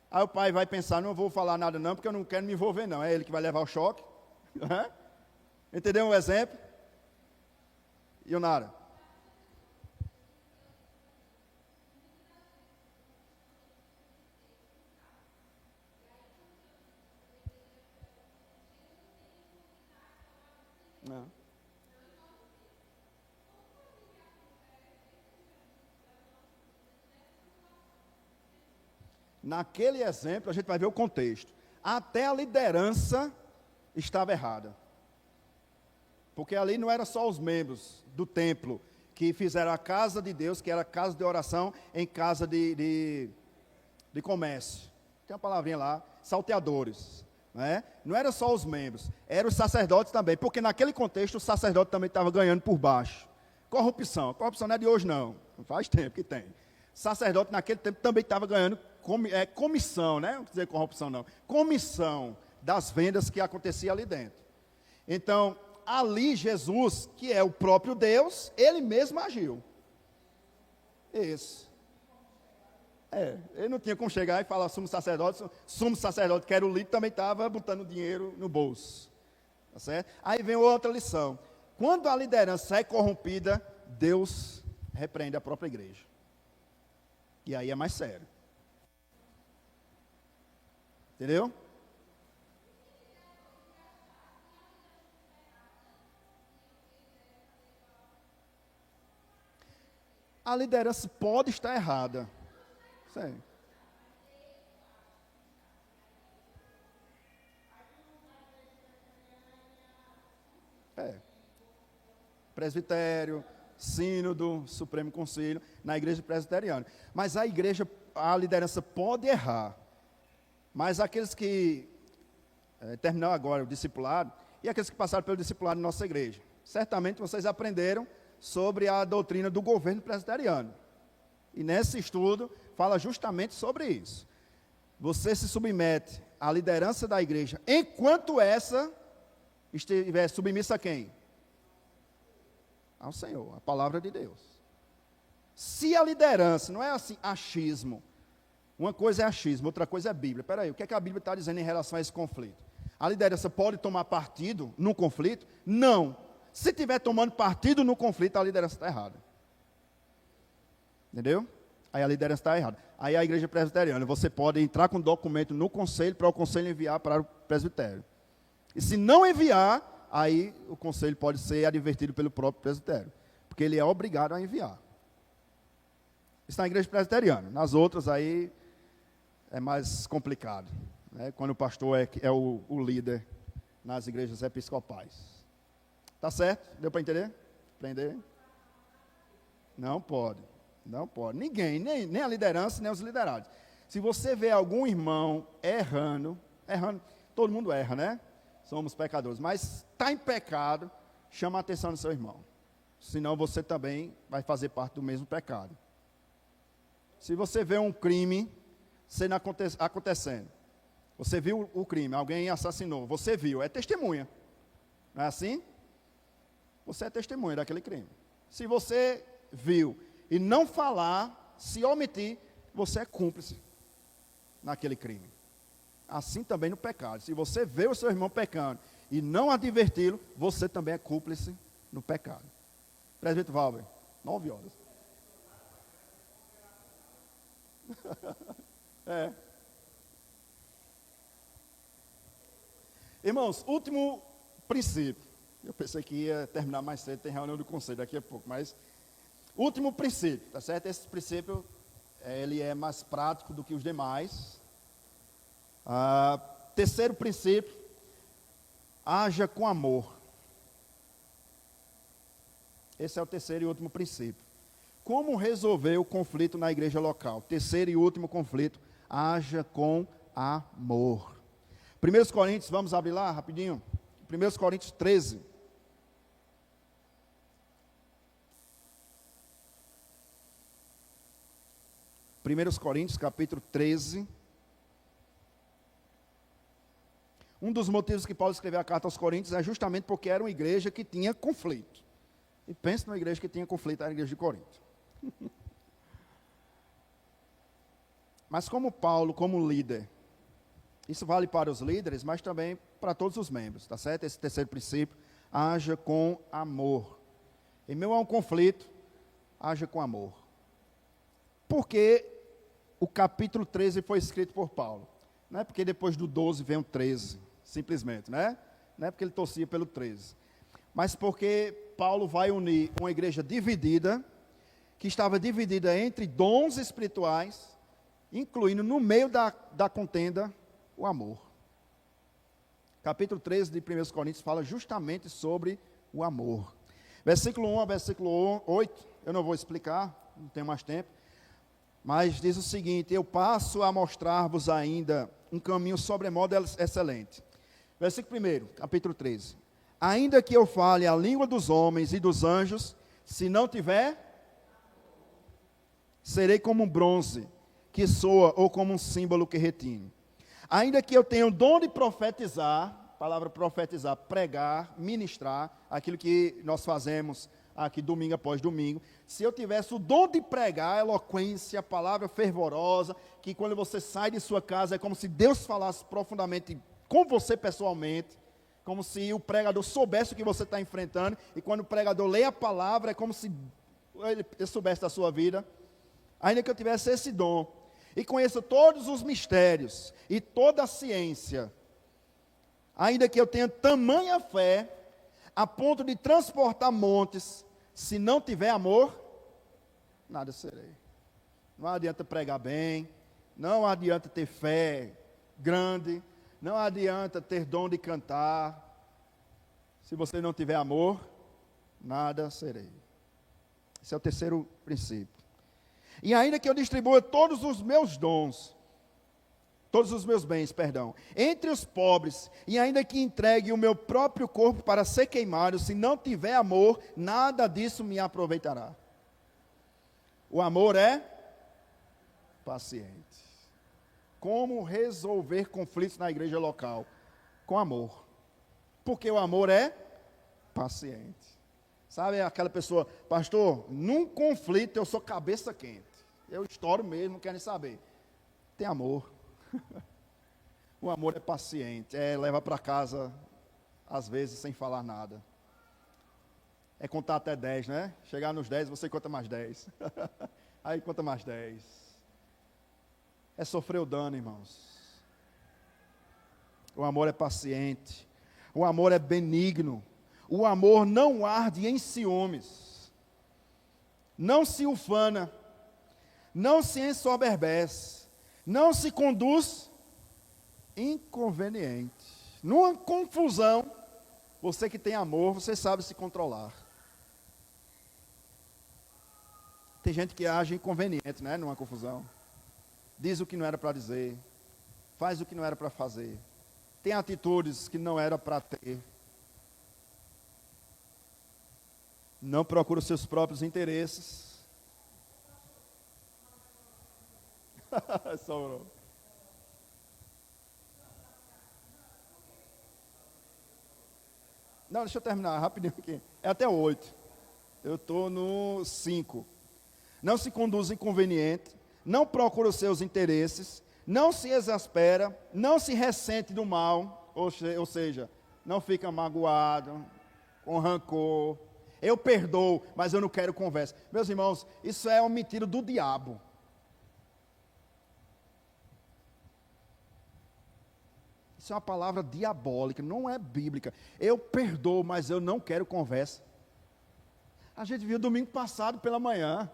aí o pai vai pensar, não vou falar nada não, porque eu não quero me envolver não. É ele que vai levar o choque. Entendeu o exemplo? Ionara? Não. Naquele exemplo, a gente vai ver o contexto. Até a liderança estava errada. Porque ali não era só os membros do templo que fizeram a casa de Deus, que era casa de oração, em casa de comércio. Tem uma palavrinha lá, salteadores. Né? Não era só os membros, eram os sacerdotes também. Porque naquele contexto o sacerdote também estava ganhando por baixo. Corrupção. Corrupção não é de hoje não. Faz tempo que tem. Sacerdote naquele tempo também estava ganhando comissão, né? Não quer dizer corrupção não. Comissão das vendas que acontecia ali dentro. Então, ali Jesus, que é o próprio Deus, ele mesmo agiu. Isso. Ele não tinha como chegar e falar sumo sacerdote que era o líder, também estava botando dinheiro no bolso. Tá certo? Aí vem outra lição. Quando a liderança é corrompida, Deus repreende a própria igreja. E aí é mais sério. Entendeu? A liderança pode estar errada. Sim. Presbitério, sínodo, Supremo Conselho, na igreja presbiteriana. Mas a liderança pode errar. Mas aqueles que terminaram agora o discipulado, e aqueles que passaram pelo discipulado em nossa igreja, certamente vocês aprenderam sobre a doutrina do governo presbiteriano. E nesse estudo, fala justamente sobre isso. Você se submete à liderança da igreja, enquanto essa estiver submissa a quem? Ao Senhor, a palavra de Deus. Se a liderança, não é assim, achismo, Uma coisa é achismo, outra coisa é Bíblia. Espera aí, o que é que a Bíblia está dizendo em relação a esse conflito? A liderança pode tomar partido no conflito? Não. Se estiver tomando partido no conflito, a liderança está errada. Entendeu? Aí a liderança está errada. Aí a igreja presbiteriana, você pode entrar com documento no conselho para o conselho enviar para o presbitério. E se não enviar, aí o conselho pode ser advertido pelo próprio presbitério. Porque ele é obrigado a enviar. Isso na igreja presbiteriana. Nas outras aí é mais complicado. Né? Quando o pastor é o líder nas igrejas episcopais. Tá certo? Deu para entender? Aprender? Não pode. Não pode. Ninguém, nem a liderança, nem os liderados. Se você vê algum irmão errando, todo mundo erra, né? Somos pecadores. Mas está em pecado, chama a atenção do seu irmão. Senão você também vai fazer parte do mesmo pecado. Se você vê um crime sendo acontecendo, você viu o crime, alguém assassinou, você viu, é testemunha. Não é assim? Você é testemunha daquele crime. Se você viu e não falar, se omitir, você é cúmplice naquele crime. Assim também no pecado. Se você vê o seu irmão pecando e não adverti-lo, você também é cúmplice no pecado. Presbítero Valber, 9 horas. É. Irmãos, último princípio. Eu pensei que ia terminar mais cedo, tem reunião do conselho daqui a pouco, mas último princípio, tá certo? Esse princípio, ele é mais prático do que os demais. Terceiro princípio, haja com amor. Esse é o terceiro e último princípio. Como resolver o conflito na igreja local? Terceiro e último conflito, haja com amor. 1 Coríntios, vamos abrir lá rapidinho. 1 Coríntios 13. Primeiros Coríntios, capítulo 13. Um dos motivos que Paulo escreveu a carta aos Coríntios é justamente porque era uma igreja que tinha conflito. E pense numa igreja que tinha conflito, era a igreja de Corinto. Mas como Paulo, como líder, isso vale para os líderes, mas também para todos os membros, tá certo? Esse terceiro princípio, haja com amor. Em meio a um conflito, haja com amor. Porque o capítulo 13 foi escrito por Paulo. Não é porque depois do 12 vem o 13, simplesmente, né? Não é porque ele torcia pelo 13. Mas porque Paulo vai unir uma igreja dividida, que estava dividida entre dons espirituais, incluindo no meio da contenda o amor. Capítulo 13 de 1 Coríntios fala justamente sobre o amor. Versículo 1 a versículo 8, eu não vou explicar, não tenho mais tempo, mas diz o seguinte: eu passo a mostrar-vos ainda um caminho sobremodo excelente. Versículo 1, capítulo 13. Ainda que eu fale a língua dos homens e dos anjos, se não tiver, serei como um bronze que soa ou como um símbolo que retine. Ainda que eu tenha o dom de profetizar, palavra profetizar, pregar, ministrar, aquilo que nós fazemos aqui domingo após domingo. Se eu tivesse o dom de pregar, eloquência, palavra fervorosa, que quando você sai de sua casa é como se Deus falasse profundamente com você pessoalmente, como se o pregador soubesse o que você está enfrentando, e quando o pregador lê a palavra, é como se ele soubesse da sua vida. Ainda que eu tivesse esse dom, e conheça todos os mistérios, e toda a ciência, ainda que eu tenha tamanha fé, a ponto de transportar montes, se não tiver amor, nada serei. Não adianta pregar bem, não adianta ter fé grande, não adianta ter dom de cantar, se você não tiver amor, nada serei. Esse é o terceiro princípio. E ainda que eu distribua todos os meus dons, todos os meus bens, entre os pobres, e ainda que entregue o meu próprio corpo para ser queimado, se não tiver amor, nada disso me aproveitará. O amor é paciente. Como resolver conflitos na igreja local? Com amor. Porque o amor é paciente. Sabe aquela pessoa, pastor, num conflito eu sou cabeça quente. Eu estouro mesmo, não quero nem saber. tem amor. O amor é paciente, leva para casa, às vezes, sem falar nada. É contar até 10, né? Chegar nos 10, você conta mais 10. Aí conta mais 10. É sofrer o dano, irmãos. O amor é paciente. O amor é benigno. O amor não arde em ciúmes. Não se ufana. Não se ensoberbece. Não se conduz inconveniente. Numa confusão, você que tem amor, você sabe se controlar. Tem gente que age inconveniente, né, numa confusão. Diz o que não era para dizer. Faz o que não era para fazer. Tem atitudes que não era para ter. Não procura os seus próprios interesses. Sobrou. Não, deixa eu terminar rapidinho aqui. É até o 8. Eu estou no 5. Não se conduz inconveniente, não procura os seus interesses, não se exaspera, não se ressente do mal, ou seja, não fica magoado, com rancor. Eu perdoo, mas eu não quero conversa. Meus irmãos, isso é uma mentira do diabo. Isso é uma palavra diabólica, não é bíblica. Eu perdoo, mas eu não quero conversa. A gente viu domingo passado pela manhã,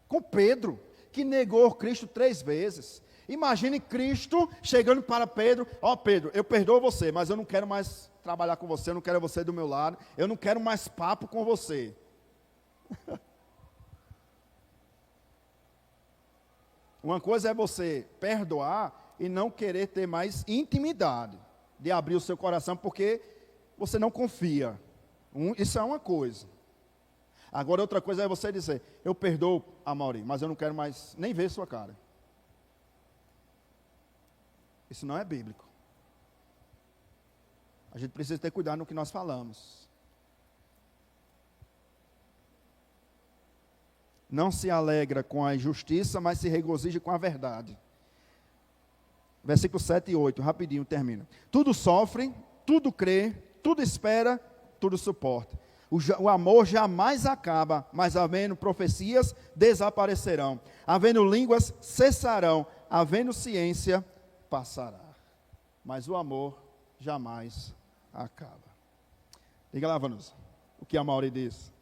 com Pedro, que negou Cristo 3 vezes. Imagine Cristo chegando para Pedro: ó Pedro, eu perdoo você, mas eu não quero mais trabalhar com você, eu não quero você do meu lado, eu não quero mais papo com você. Uma coisa é você perdoar e não querer ter mais intimidade, de abrir o seu coração porque você não confia. Isso é uma coisa. Agora outra coisa é você dizer: eu perdoo, Amaury, mas eu não quero mais nem ver sua cara. Isso não é bíblico. A gente precisa ter cuidado no que nós falamos. Não se alegra com a injustiça, mas se regozija com a verdade. Versículo 7 e 8, rapidinho termina. Tudo sofre, tudo crê, tudo espera, tudo suporta. O amor jamais acaba, mas havendo profecias, desaparecerão. Havendo línguas, cessarão. Havendo ciência, passará. Mas o amor jamais acaba. Diga lá, Vanusa, o que a Mauri diz.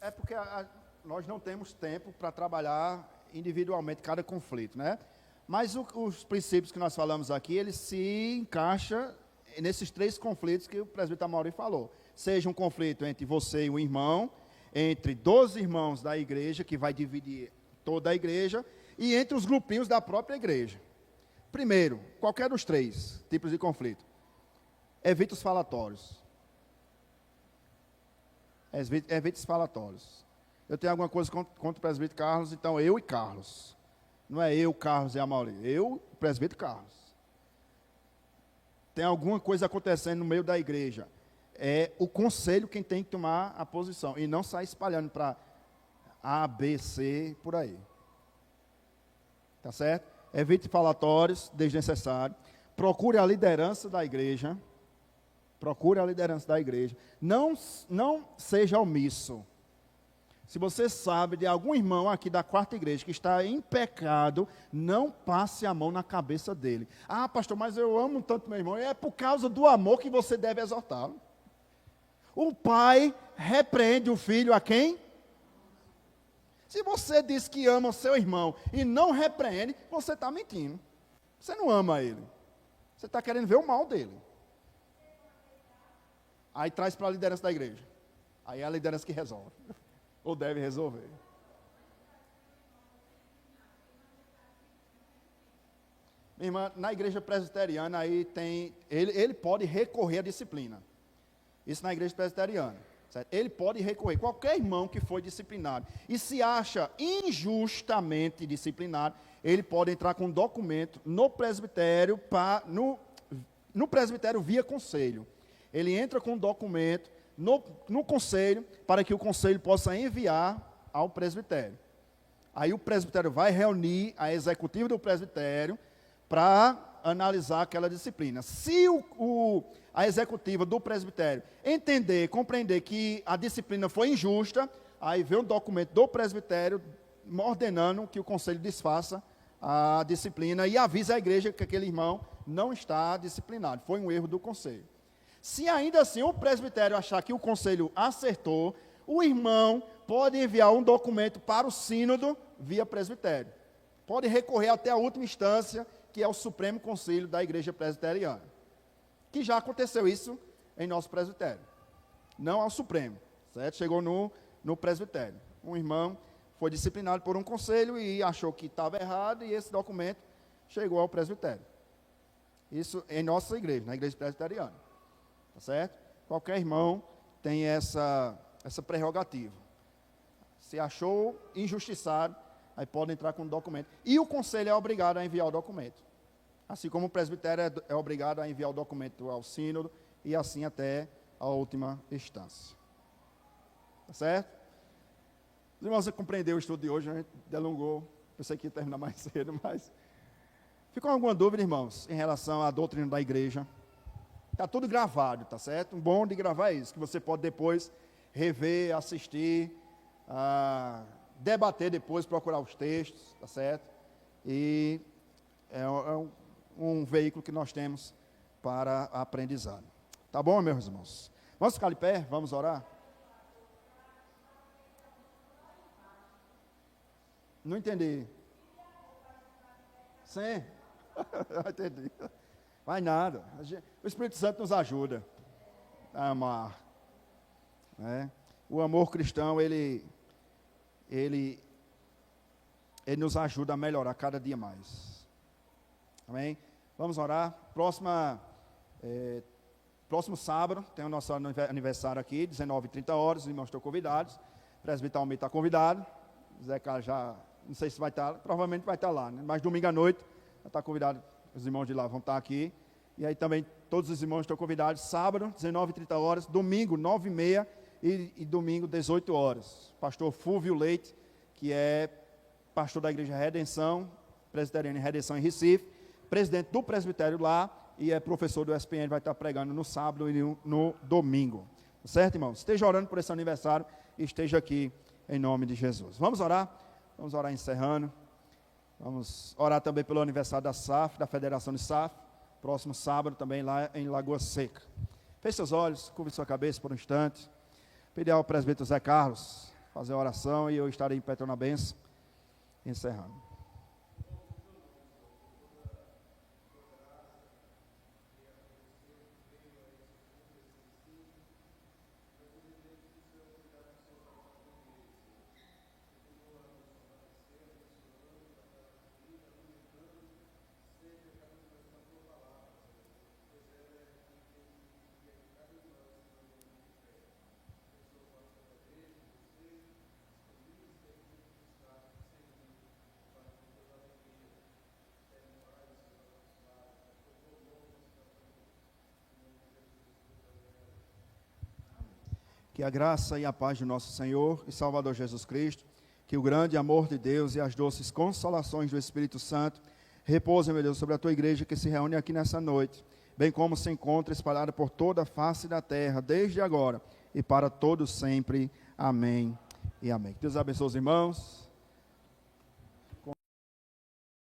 É porque nós não temos tempo para trabalhar individualmente cada conflito, né? Mas os princípios que nós falamos aqui, eles se encaixam nesses 3 conflitos que o presbítero Amaury falou. Seja um conflito entre você e o irmão, entre 12 irmãos da igreja, que vai dividir toda a igreja, e entre os grupinhos da própria igreja. Primeiro, qualquer dos 3 tipos de conflito, evite os falatórios. Evite os falatórios. Eu tenho alguma coisa contra o presbítero Carlos, então eu e Carlos. Não é eu, Carlos e Amaury. Eu, o presbítero Carlos. Tem alguma coisa acontecendo no meio da igreja. É o conselho quem tem que tomar a posição. E não sair espalhando para A, B, C, por aí. Tá certo? Evite falatórios desnecessários. Procure a liderança da igreja. Procure a liderança da igreja. Não seja omisso. Se você sabe de algum irmão aqui da 4ª igreja que está em pecado, não passe a mão na cabeça dele. Ah, pastor, mas eu amo tanto meu irmão. É por causa do amor que você deve exortá-lo. O pai repreende o filho a quem? Se você diz que ama o seu irmão e não repreende, você está mentindo. Você não ama ele. Você está querendo ver o mal dele. Aí traz para a liderança da igreja. Aí é a liderança que resolve. Ou deve resolver. Minha irmã, na igreja presbiteriana aí tem, ele pode recorrer à disciplina. Isso na igreja presbiteriana. Certo? Ele pode recorrer, qualquer irmão que foi disciplinado e se acha injustamente disciplinado, ele pode entrar com um documento no presbitério, no presbitério via conselho. Ele entra com um documento no conselho, para que o conselho possa enviar ao presbitério. Aí o presbitério vai reunir a executiva do presbitério para analisar aquela disciplina. Se a executiva do presbitério entender, compreender que a disciplina foi injusta, aí vem um documento do presbitério ordenando que o conselho desfaça a disciplina e avisa a igreja que aquele irmão não está disciplinado. Foi um erro do conselho. Se ainda assim o presbitério achar que o conselho acertou, o irmão pode enviar um documento para o sínodo via presbitério. Pode recorrer até a última instância, que é o Supremo Conselho da Igreja Presbiteriana. Que já aconteceu isso em nosso presbitério. Não ao Supremo, certo? Chegou no presbitério. Um irmão foi disciplinado por um conselho e achou que estava errado, e esse documento chegou ao presbitério. Isso em nossa igreja, na igreja presbiteriana. Tá certo? Qualquer irmão tem essa prerrogativa. Se achou injustiçado, aí pode entrar com um documento. E o conselho é obrigado a enviar o documento. Assim como o presbitério é obrigado a enviar o documento ao sínodo, e assim até a última instância. Tá certo? Os irmãos, você compreendeu o estudo de hoje, a gente delongou. Pensei que ia terminar mais cedo, mas... Ficou alguma dúvida, irmãos, em relação à doutrina da igreja? Está tudo gravado, tá certo? O bom de gravar é isso, que você pode depois rever, assistir, debater depois, procurar os textos, tá certo? E é um veículo que nós temos para a aprendizado. Tá bom, meus irmãos? Vamos ficar de pé? Vamos orar? Não entendi. Sim. Entendi. Vai nada. O Espírito Santo nos ajuda a amar. Né? O amor cristão, ele nos ajuda a melhorar cada dia mais. Amém? Vamos orar. Próximo sábado, tem o nosso aniversário aqui, 19h30, os irmãos estão convidados. O presbítero Almeida está convidado. Zé Carlos já, não sei se vai estar, provavelmente vai estar lá, né? Mas domingo à noite, está convidado. Os irmãos de lá vão estar aqui. E aí também todos os irmãos estão convidados. Sábado, 19h30. Domingo, 9h30. E domingo, 18h. Pastor Fúvio Leite, que é pastor da Igreja Redenção, presbiteriana em Redenção em Recife, presidente do presbitério lá, e é professor do SPN, vai estar pregando no sábado e no domingo. Certo, irmãos? Esteja orando por esse aniversário e esteja aqui em nome de Jesus. Vamos orar? Vamos orar encerrando. Vamos orar também pelo aniversário da SAF, da Federação de SAF, próximo sábado também lá em Lagoa Seca. Feche seus olhos, curve sua cabeça por um instante. Pedir ao presbítero Zé Carlos fazer a oração e eu estarei em pé na bênção, encerrando. Que a graça e a paz do nosso Senhor e Salvador Jesus Cristo, que o grande amor de Deus e as doces consolações do Espírito Santo repousem, meu Deus, sobre a tua igreja que se reúne aqui nessa noite, bem como se encontra espalhada por toda a face da terra, desde agora e para todos sempre. Amém e amém. Deus abençoe os irmãos.